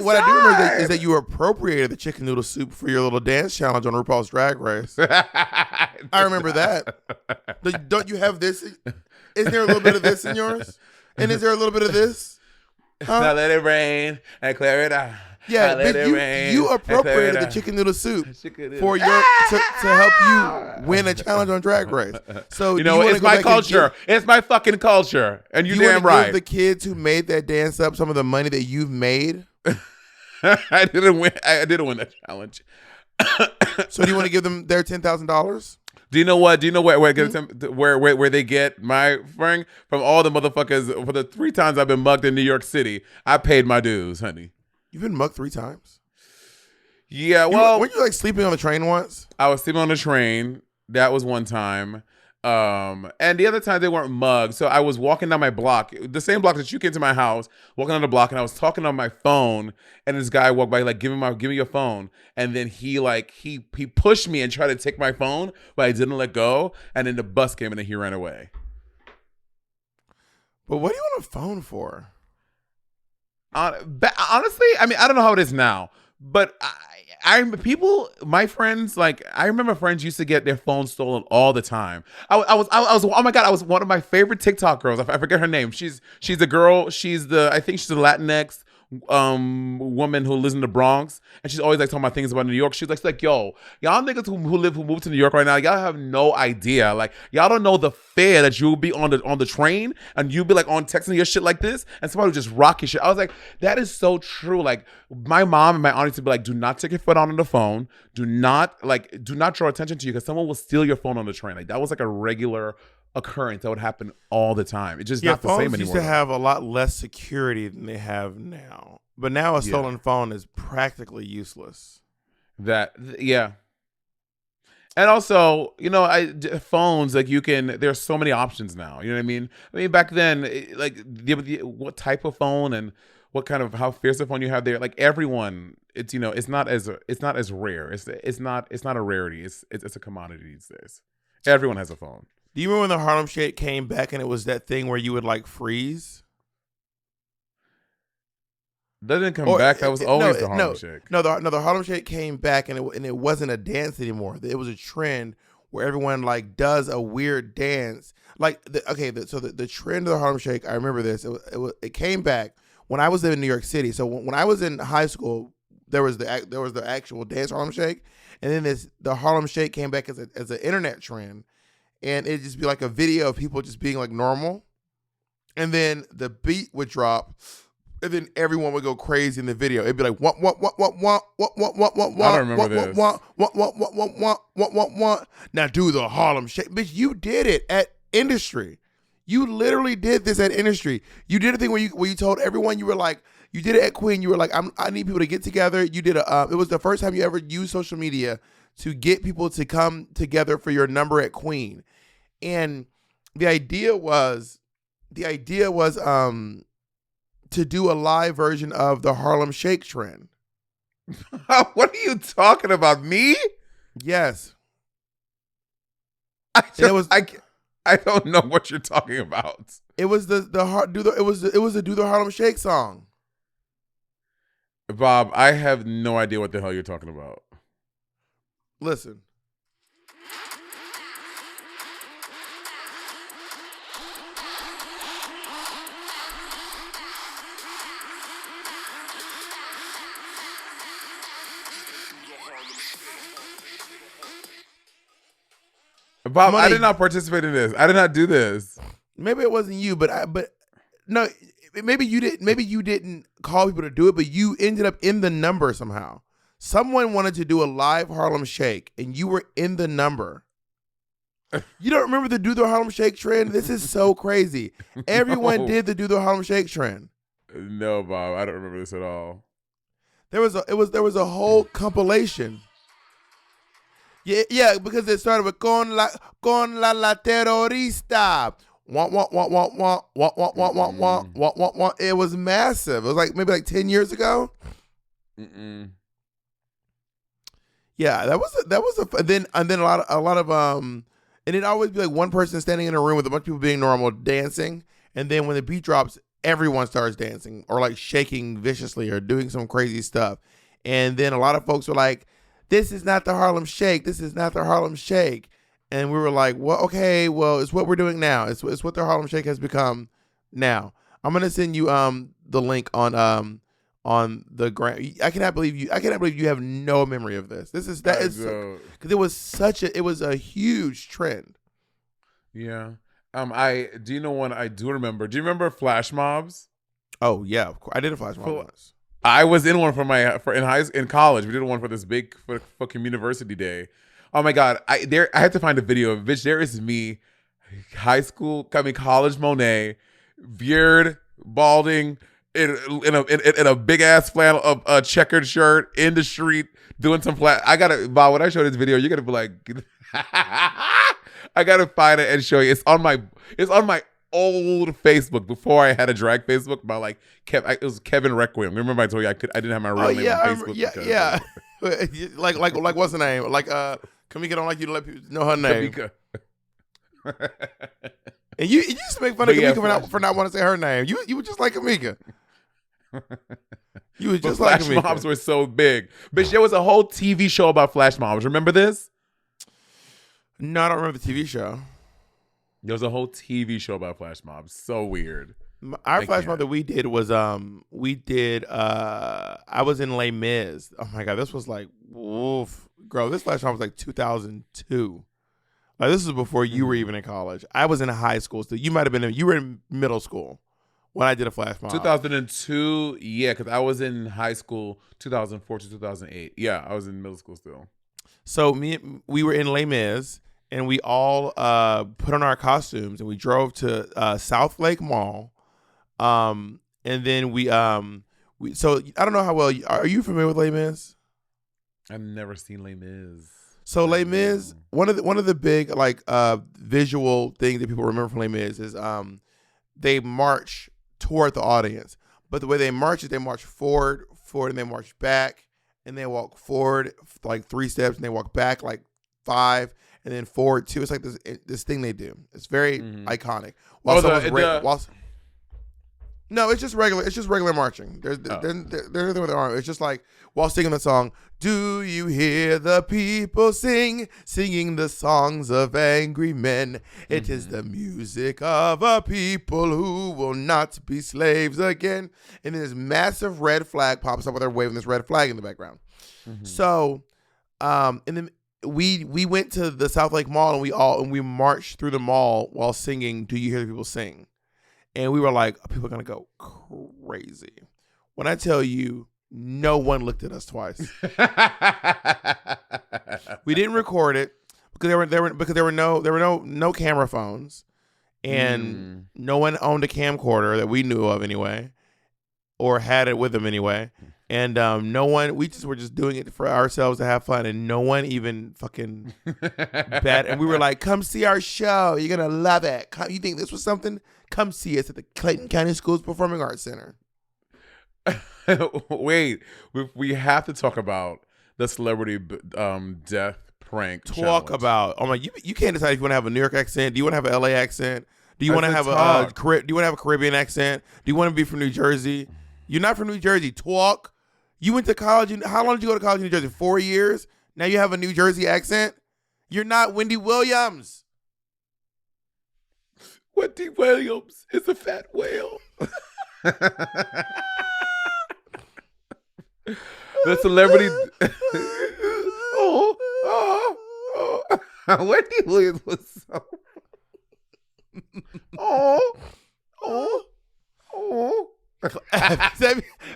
What I do remember is that you appropriated the chicken noodle soup for your little dance challenge on RuPaul's Drag Race. I remember that. Don't you have this? Is there a little bit of this in yours? And is there a little bit of this? Now let it rain and clear it out. Yeah, you appropriated the chicken noodle soup for your to help you win a challenge on Drag Race. So it's my culture. It's my fucking culture, and you damn right. Give the kids who made that dance up some of the money that you've made. I didn't win that challenge. So do you want to give them their $10,000? Do you know what? Where they get my ring from? All the motherfuckers for the 3 times I've been mugged in New York City. I paid my dues, honey. You've been mugged 3 times? Yeah, well, weren't you like sleeping on the train once? I was sleeping on the train. That was one time. And the other time they weren't mugged. So I was walking down my block, the same block that you came to my house, walking on the block, and I was talking on my phone, and this guy walked by, like, give me your phone. And then he pushed me and tried to take my phone, but I didn't let go. And then the bus came and then he ran away. But what do you want a phone for? Honestly, I mean, I don't know how it is now, but my friends, like, I remember friends used to get their phones stolen all the time. Oh my God, I was one of my favorite TikTok girls. I forget her name. She's a girl. I think she's a Latinx woman who lives in the Bronx, and she's always like talking about things about New York. She's like, yo, y'all niggas who moved to New York right now, y'all have no idea. Like, y'all don't know the fear that you'll be on the train, and you'll be like on texting your shit like this, and somebody will just rock your shit. I was like, that is so true. Like, my mom and my aunt used to be like, do not take your foot out on the phone. Do not draw attention to you because someone will steal your phone on the train. Like, that was like a regular occurrence that would happen all the time. It's just not the same anymore. Phones used to have a lot less security than they have now. But now a stolen phone is practically useless. Yeah. And also, phones, like, there's so many options now. You know what I mean? I mean, back then, like, what type of phone and what kind of, how fierce a phone you have there, like, everyone, it's not as rare. It's not a rarity. It's a commodity these days. Everyone has a phone. Do you remember when the Harlem Shake came back and it was that thing where you would like freeze? That didn't come back. That was always the Harlem Shake. No, the Harlem Shake came back and it wasn't a dance anymore. It was a trend where everyone like does a weird dance. Like the trend of the Harlem Shake, I remember this. It came back when I was in New York City. So when I was in high school, there was the actual dance Harlem Shake, and then the Harlem Shake came back as an internet trend. And it'd just be like a video of people just being like normal. And then the beat would drop. And then everyone would go crazy in the video. It'd be like, what. I don't remember this. What. Now do the Harlem Shake. Bitch, you did it at Industry. You literally did this at Industry. You did a thing where you told everyone, you were like, you did it at Queen. You were like, I need people to get together. You did it was the first time you ever used social media to get people to come together for your number at Queen. And the idea was to do a live version of the Harlem Shake trend. What are you talking about? Me? Yes. I don't know what you're talking about. It was the Do the Harlem Shake song. Bob, I have no idea what the hell you're talking about. Listen. Bob, I did not participate in this. I did not do this. Maybe it wasn't you, but no, maybe you didn't. Maybe you didn't call people to do it, but you ended up in the number somehow. Someone wanted to do a live Harlem Shake, and you were in the number. You don't remember the Do the Harlem Shake trend? This is so crazy. Everyone did the Do the Harlem Shake trend. No, Bob, I don't remember this at all. There was a whole compilation. Yeah, because it started with con la terrorista. It was massive. It was like maybe like 10 years ago. Yeah, that was then a lot of and it'd always be like one person standing in a room with a bunch of people being normal dancing, and then when the beat drops, everyone starts dancing or like shaking viciously or doing some crazy stuff. And then a lot of folks were like, this is not the Harlem Shake. This is not the Harlem Shake. And we were like, well, okay, well, it's what we're doing now. It's what the Harlem Shake has become now. I'm gonna send you the link on the gram. I cannot believe you have no memory of this. Because it was a huge trend. Yeah. Do you know one I do remember? Do you remember flash mobs? Oh yeah, of course. I did a flash mob once. I was in one in college. We did one for this big fucking university day. Oh my God. I had to find a video of bitch. There is me, college Monet, beard, balding, in a big ass flannel, a checkered shirt in the street doing some flat. Bob, when I show this video, you're gonna be like, I gotta find it and show you. It's on my old Facebook before I had a drag Facebook. It was Kevin Requiem. Remember I told you I didn't have my real name on Facebook. Yeah. like what's the name? Like Kamika don't like you to let people know her name. Kamika. And you used to make fun of Kamika for not wanting to say her name. You were just like Kamika. You was But just like flash mobs were so big. Bitch, there was a whole TV show about flash mobs. Remember this? No, I don't remember the TV show. There was a whole TV show about flash mobs. So weird. Our flash mob that we did was I was in Les Mis. Oh my god, this was like woof. Girl, this flash mob was like 2002. Like this is before you were even in college. I was in high school still. You were in middle school when I did a flash mob. 2002, yeah, because I was in high school 2004 to 2008. Yeah, I was in middle school still. So we were in Les Mis, and we all put on our costumes, and we drove to South Lake Mall. And then we so I don't know how well are you familiar with Les Mis? I've never seen Les Mis. So Les Mis, one of the big like visual things that people remember from Les Mis is they march toward the audience, but the way they march is they march forward, and they march back, and they walk forward like 3 steps, and they walk back like 5, and then forward 2. It's like this thing they do. It's very iconic. No, it's just regular. It's just regular marching. There's nothing with their arm. It's just like while singing the song. Do you hear the people singing the songs of angry men? It is the music of a people who will not be slaves again. And then this massive red flag pops up with her waving this red flag in the background. So, and then we went to the South Lake Mall and we marched through the mall while singing "Do You Hear the People Sing?" And we were like, people are going to go crazy. When I tell you, no one looked at us twice. We didn't record it because there were no camera phones, and no one owned a camcorder that we knew of anyway, or had it with them anyway. And we were just doing it for ourselves to have fun, and no one even fucking bet. And we were like, come see our show. You're going to love it. You think this was something? Come see us at the Clayton County Schools Performing Arts Center. Wait, we have to talk about the celebrity death prank. Talk about you can't decide if you want to have a New York accent. Do you want to have an LA accent? Do you want to have a Caribbean accent? Do you want to be from New Jersey? You're not from New Jersey. Talk. You went to college. How long did you go to college in New Jersey? 4 years. Now you have a New Jersey accent. You're not Wendy Williams. Wendy Williams is a fat whale. The celebrity. Wendy Williams was so.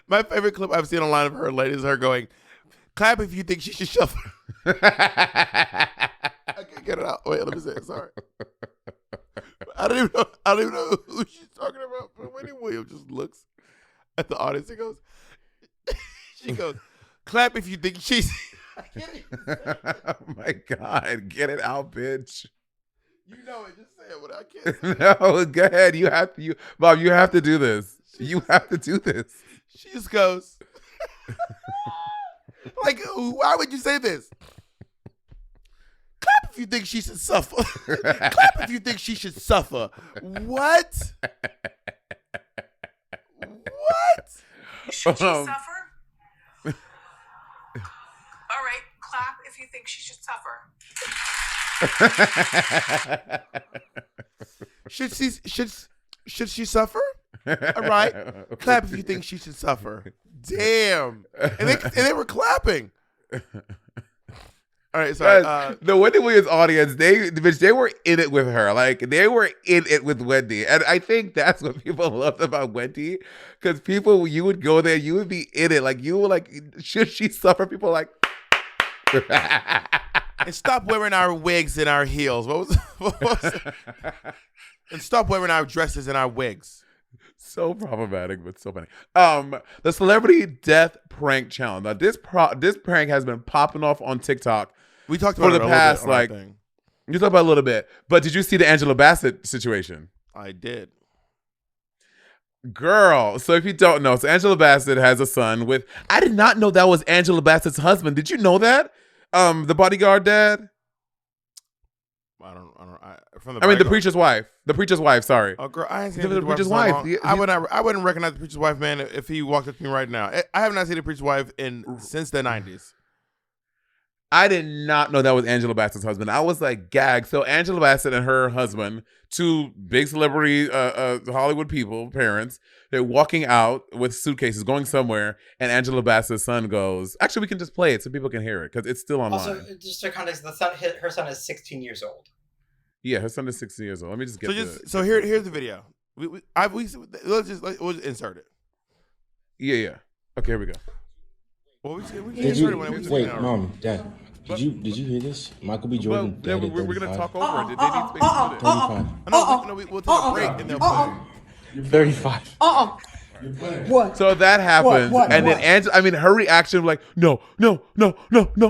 My favorite clip I've seen online of her lately is her going, "Clap if you think she should shuffle." I can't get it out. Wait, let me say it. Sorry. I don't even know who she's talking about. But Wendy Williams just looks at the audience and goes, she goes, "Clap if you think she's." Oh my God, get it out, bitch. You know it. Just say it. But I can't say No, go ahead. You have to. Bob, you have to do this. You have to do this. She just goes, like, why would you say this? Clap if you think she should suffer. Clap if you think she should suffer. What? What? Should she suffer? All right, clap if you think she should suffer. Should she suffer? All right, clap if you think she should suffer. Damn, and they were clapping. All right, sorry. The Wendy Williams audience, they were in it with her. Like, they were in it with Wendy. And I think that's what people loved about Wendy. Because people, you would go there, you would be in it. Like, you were like, should she suffer? People like. And stop wearing our wigs and our heels. What was it? And stop wearing our dresses and our wigs. So problematic, but so funny. The celebrity death prank challenge. Now, this prank has been popping off on TikTok. We talked about for the past, like, you talked about it a little bit. But did you see the Angela Bassett situation? I did. Girl, so if you don't know, so Angela Bassett has a son with. I did not know that was Angela Bassett's husband. Did you know that? The bodyguard dad. From the. I mean, the preacher's wife. The preacher's wife. Sorry. Oh, girl, I ain't seen the preacher's wife. I wouldn't recognize the preacher's wife, man, if he walked up to me right now. I have not seen the preacher's wife since the 90s. I did not know that was Angela Bassett's husband. I was like gagged. So Angela Bassett and her husband, two big celebrity Hollywood people, parents, they're walking out with suitcases going somewhere, and Angela Bassett's son goes, actually, we can just play it so people can hear it because it's still online. Also, just for context, her son is 16 years old. Yeah, her son is 16 years old. Let me just get here's the video. We'll just insert it. Yeah. Okay, here we go. Well, wait, Mom, Dad, did you hear this? Michael B. Jordan. Well, we're gonna talk over it. They need space to put it. 35. We'll take a break and they'll play it. 35. What? So that happens, and then Angela. I mean, her reaction was like, no.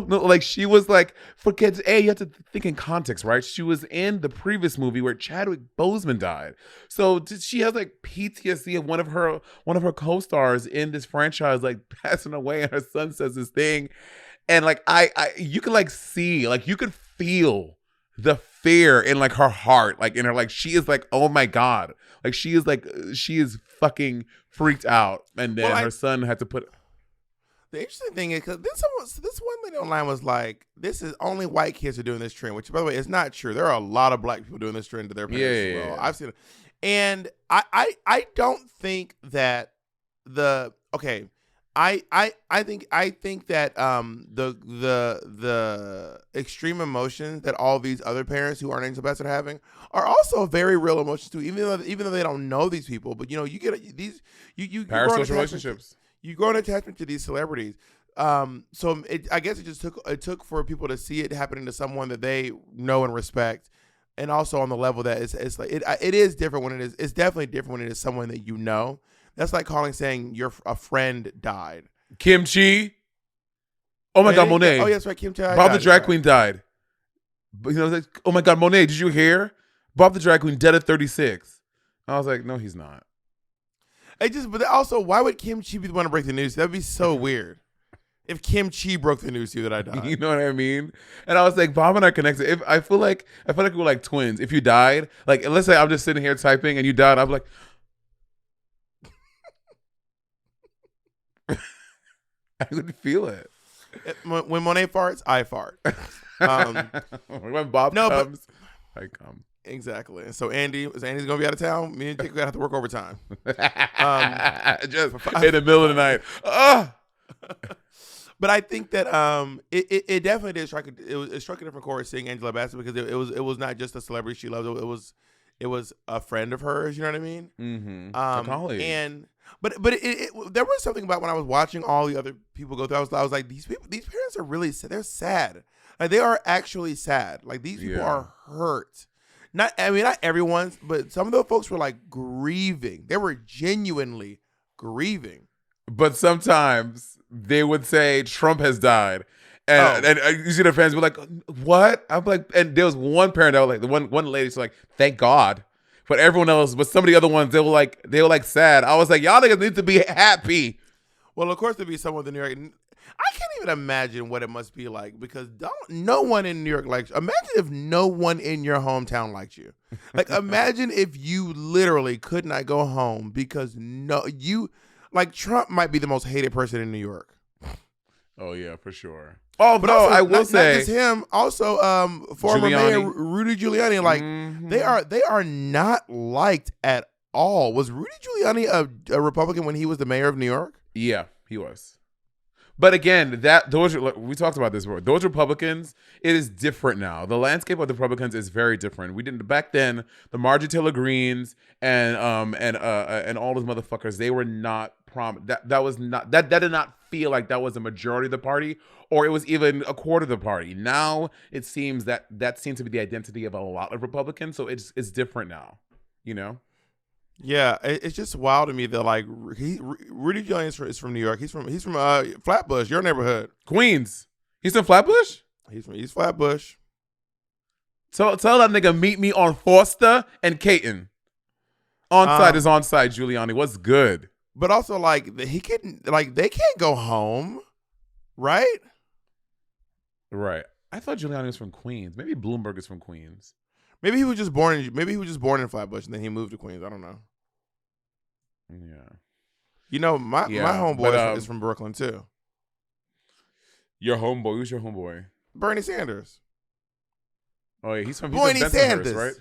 Like she was like, for kids, you have to think in context, right? She was in the previous movie where Chadwick Boseman died, so she has like PTSD of one of her co-stars in this franchise like passing away, and her son says this thing, and like you can like see, like you could feel the fear in like her heart, like in her, like she is like, oh my God, like she is fucking freaked out, and then her son had to put. The interesting thing is because this one lady online was like, "This is only white kids are doing this trend," which, by the way, is not true. There are a lot of black people doing this trend to their parents as well. I've seen it, and I don't think that I think that the extreme emotions that all these other parents who aren't Angela Bassett are having are also very real emotions too. Even though they don't know these people, but you get these you parasocial relationships. You grow an attachment to these celebrities. So I guess it took for people to see it happening to someone that they know and respect, and also on the level that it's like it is different when it is. It's definitely different when it is someone that you know. That's like saying a friend died. Kim Chi. Oh my God, Monet. Oh, yes, right. Kim Chi. Bob the Drag Queen died. But like, oh my God, Monet, did you hear? Bob the Drag Queen dead at 36. I was like, no, he's not. But also, why would Kim Chi be the one to break the news? That'd be so weird. If Kim Chi broke the news to you that I died. You know what I mean? And I was like, Bob and I connected. I feel like we're like twins. If you died, like let's say I'm just sitting here typing and you died, I'm like, I would feel it. When Monet farts, I fart. When Bob comes, I come. Exactly. And so Andy's going to be out of town. Me and Chick are going to have to work overtime. Just in the middle of the night. But I think that it definitely did strike it struck a different chord seeing Angela Bassett, because it was not just a celebrity she loved. It was a friend of hers. You know what I mean? Mm-hmm. And but there was something about when I was watching all the other people go through. I was like, these parents are really sad. They're sad. Like they are actually sad. Like these people are hurt. Not everyone's, but some of those folks were like grieving. They were genuinely grieving. But sometimes they would say Trump has died. And you see their fans be like, what? I'm like, and there was one parent that was like, the one lady, she's like, thank God. But everyone else, but some of the other ones, they were like sad. I was like, y'all niggas need to be happy. Well, of course, to be someone in New York, I can't even imagine what it must be like, because no one in New York likes you. Imagine if no one in your hometown liked you. Like, imagine if you literally could not go home because Trump might be the most hated person in New York. Oh yeah, for sure. Oh, but also, I will say, not just him. Also, former Mayor Rudy Giuliani. Like they are not liked at all. Was Rudy Giuliani a Republican when he was the mayor of New York? Yeah, he was. But again, we talked about this before. Those Republicans, it is different now. The landscape of the Republicans is very different. We didn't back then. The Marjorie Taylor Greens and all those motherfuckers, they were not that did not feel like that was a majority of the party, or it was even a quarter of the party. Now it seems that seems to be the identity of a lot of Republicans. So it's different now, you know. Yeah, it's just wild to me that like Rudy Giuliani is from New York. He's from Flatbush, your neighborhood, Queens. He's from Flatbush. He's Flatbush. Tell that nigga meet me on Forster and Caton. Onside is onside. Giuliani, what's good? But also like they can't go home, right? Right. I thought Giuliani was from Queens. Maybe Bloomberg is from Queens. Maybe he was just born in Flatbush and then he moved to Queens. I don't know. Yeah. You know, my homeboy is from Brooklyn too. Your homeboy? Who's your homeboy? Bernie Sanders. Oh yeah, he's from Bernie Sanders, right?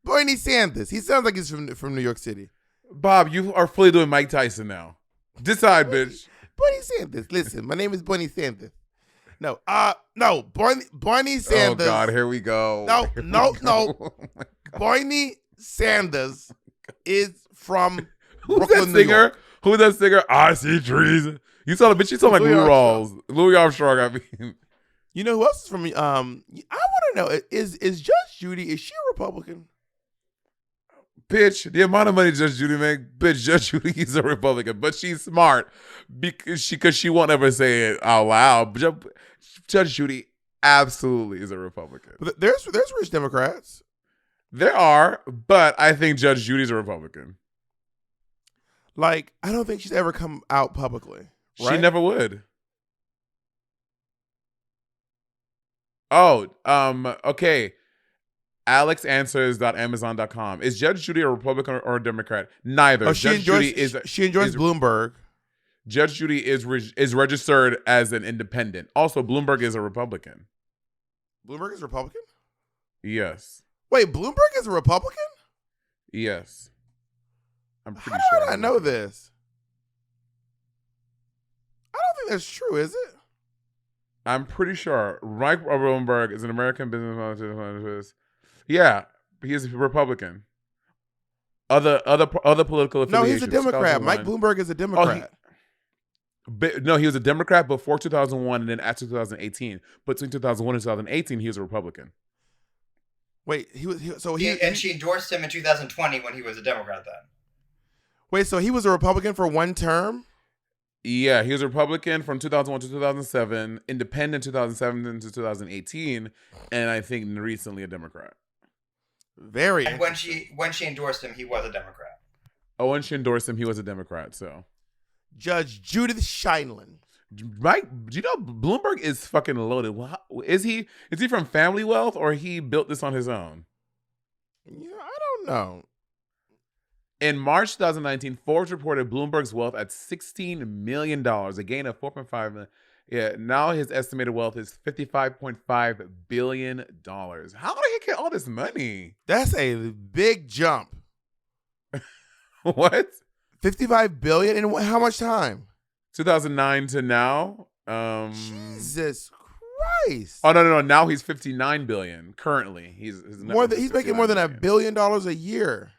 Bernie Sanders. He sounds like he's from New York City. Bob, you are fully doing Mike Tyson now. Decide, bitch. Bernie Sanders. Listen, my name is Bernie Sanders. No, Bernie Sanders. Oh God, here we go. No. Bernie Sanders is from Who's Brooklyn, that singer? Who's that singer? I see trees. You saw the bitch. You sound like Louis Rawls. Louis Armstrong. I mean, you know who else is from? I want to know is Judge Judy? Is she a Republican? bitch, the amount of money Judge Judy make, bitch, Judge Judy is a Republican, but she's smart because she won't ever say it out loud. Judge Judy absolutely is a Republican. But there's rich Democrats. There are, but I think Judge Judy's a Republican. Like, I don't think she's ever come out publicly. Right? She never would. Oh, okay. AlexAnswers.Amazon.com. Is Judge Judy a Republican or a Democrat? Neither. She enjoys Bloomberg. Judge Judy is registered as an independent. Also, Bloomberg is a Republican. Bloomberg is Republican? Yes. Wait, Bloomberg is a Republican? Yes. I'm pretty sure. How sure. do I know this? I don't think that's true, is it? I'm pretty sure Mike Bloomberg is an American business. Yeah, he's a Republican. Other political affiliations. No, he's a Democrat. Mike Bloomberg is a Democrat. He was a Democrat before 2001 and then after 2018. Between 2001 and 2018, he was a Republican. Wait, and she endorsed him in 2020 when he was a Democrat then. Wait, so he was a Republican for one term? Yeah, he was a Republican from 2001 to 2007, independent 2007 to 2018, and I think recently a Democrat. Very. And when she endorsed him, he was a Democrat. Oh, when she endorsed him, he was a Democrat. So, Judge Judith Scheindlin. Mike, do you know Bloomberg is fucking loaded? Is he from family wealth or he built this on his own? Yeah, I don't know. In March 2019, Forbes reported Bloomberg's wealth at $16 million, a gain of $4.5 million. Yeah, now his estimated wealth is $55.5 billion. How did he get all this money? That's a big jump. What? $55 billion in how much time? 2009 to now. Jesus Christ! Oh no! Now he's $59 billion. Currently, he's making more than $1 billion a year.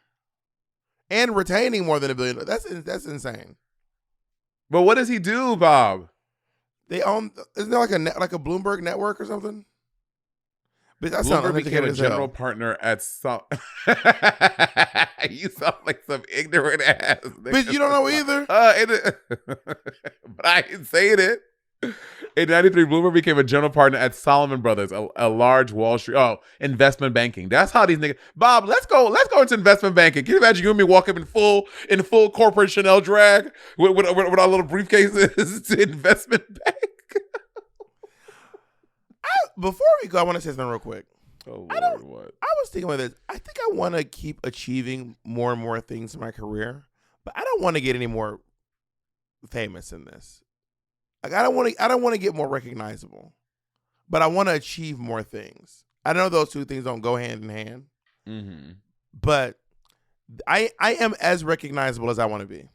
And retaining more than $1 billion. That's insane. But what does he do, Bob? They own. Isn't there like a Bloomberg network or something? But that Bloomberg became a general partner at some. You sound like some ignorant ass. But you don't know either. But I ain't saying it. In 93, Bloomberg became a general partner at Salomon Brothers, a large Wall Street investment banking. That's how these niggas. Bob, let's go into investment banking. Can you imagine you and me walk up in full corporate Chanel drag with our little briefcases to investment bank? Before we go, I want to say something real quick. Oh Lord, what? I was thinking about this. I think I want to keep achieving more and more things in my career, but I don't want to get any more famous in this. Like I don't want to get more recognizable, but I want to achieve more things. I know those two things don't go hand in hand, but I am as recognizable as I want to be.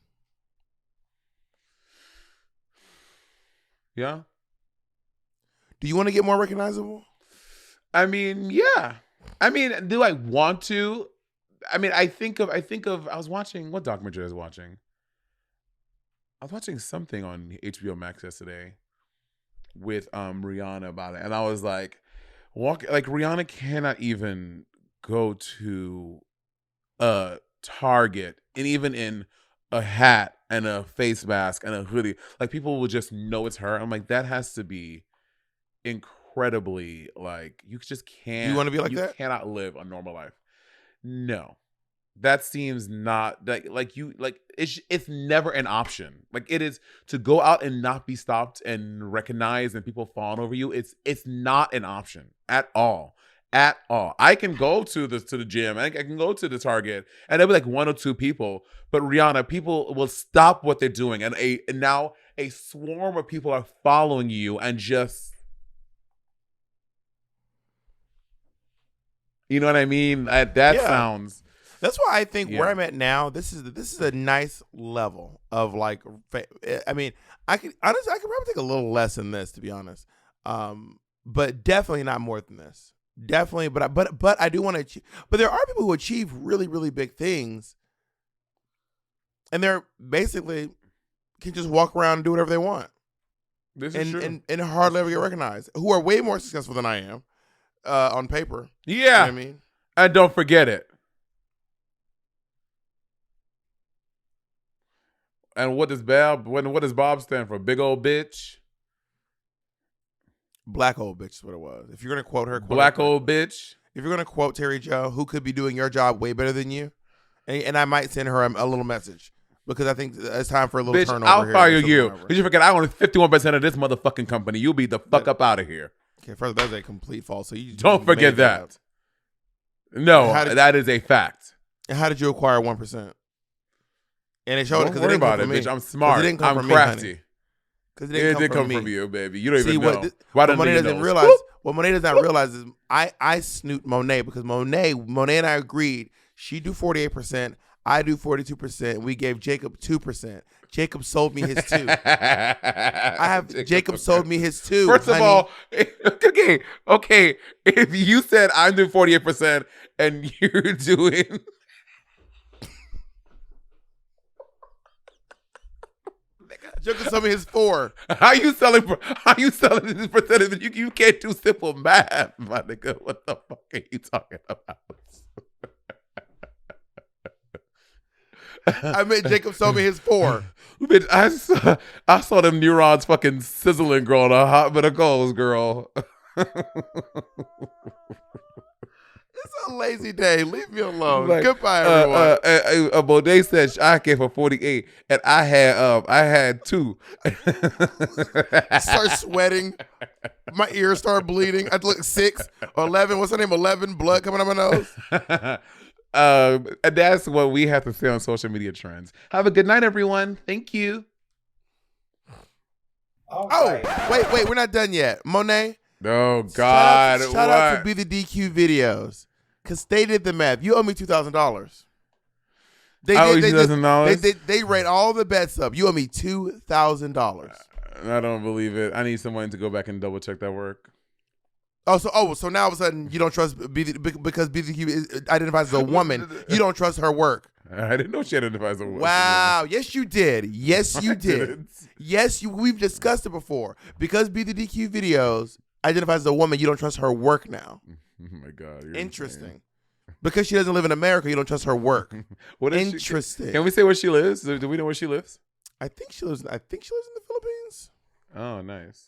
Yeah. Do you want to get more recognizable? I mean, yeah. I mean, do I want to? I mean, I was watching, what documentary I was watching? I was watching something on HBO Max yesterday with Rihanna about it. And I was like, Rihanna cannot even go to a Target and even in a hat and a face mask and a hoodie, like people will just know it's her. I'm like, that has to be incredibly, like, you just can't. You want to be like you that? You cannot live a normal life. No. that seems not like you like it's never an option. Like it is to go out and not be stopped and recognized and people falling over you. It's not an option at all. At all. I can go to the gym. I can go to the Target and there'll be like one or two people. But Rihanna, people will stop what they're doing, and now a swarm of people are following you and just, you know what I mean? That sounds. That's why I think where I'm at now, this is a nice level of like. I mean, I could probably take a little less than this, to be honest, but definitely not more than this. Definitely, but I do want to achieve. But there are people who achieve really, really big things, and they're basically can just walk around and do whatever they want. This is true. And hardly ever get recognized. Who are way more successful than I am on paper. Yeah, you know what I mean, and don't forget it. And what does Bob stand for? Big old bitch. Black old bitch is what it was. If you're gonna quote her, Black old bitch. If you're gonna quote Terry Jo, who could be doing your job way better than you, and I might send her a little message because I think it's time for a little turnover. I'll fire you. Did you forget I own 51% of this motherfucking company? You'll be the fuck up out of here. Okay, first that's a complete false. So you don't forget that. No, that is a fact. And how did you acquire 1%? And it showed. Don't worry about it, bitch. I'm smart. I'm crafty. Because it didn't come from you, baby. You don't even know. What Monet doesn't realize. What Monet does not realize is I snoot Monet because Monet and I agreed she do 48%, I do 42%. We gave Jacob 2%. Jacob sold me his 2. Jacob sold me his 2. First of all, okay. If you said I'm doing 48% and you're doing. Jacob sold me his 4. How you selling this percentage? You can't do simple math, my nigga. What the fuck are you talking about? I meant Jacob sold me his 4. Bitch, I saw them neurons fucking sizzling, girl, on a hot bit of coals, girl. It's a lazy day. Leave me alone. Like, goodbye, everyone. Monet said I came for 48, and I had 2. Start sweating. My ears start bleeding. I look 6 or 11. What's her name? 11. Blood coming out my nose. And that's what we have to say on social media trends. Have a good night, everyone. Thank you. Wait. We're not done yet. Monet. Oh, God. Shout out to Be the DQ videos. Because they did the math. You owe me $2,000. They rate all the bets up. You owe me $2,000. I don't believe it. I need someone to go back and double check that work. So now all of a sudden you don't trust because BDQ identifies as a woman. You don't trust her work. I didn't know she identifies as a woman. Wow. Yes, you did. Yes, you did. Yes, we've discussed it before. Because Be the DQ videos identifies as a woman, you don't trust her work now. Oh my God. Interesting. Insane. Because she doesn't live in America, you don't trust her work. Interesting. Can we say where she lives? Do we know where she lives? I think she lives in the Philippines. Oh, nice.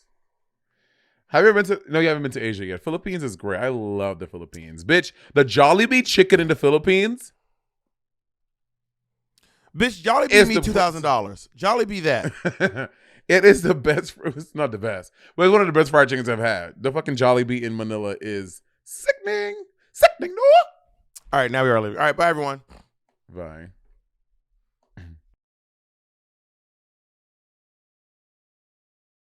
Have you ever been to? No, you haven't been to Asia yet. Philippines is great. I love the Philippines, bitch. The Jollibee chicken in the Philippines. Bitch, Jollibee me $2,000. Jollibee that. It is the best. It's not the best, but it's one of the best fried chickens I've had. The fucking Jollibee in Manila is sickening. Sickening, no. All right, now we are leaving. All right, bye everyone. Bye.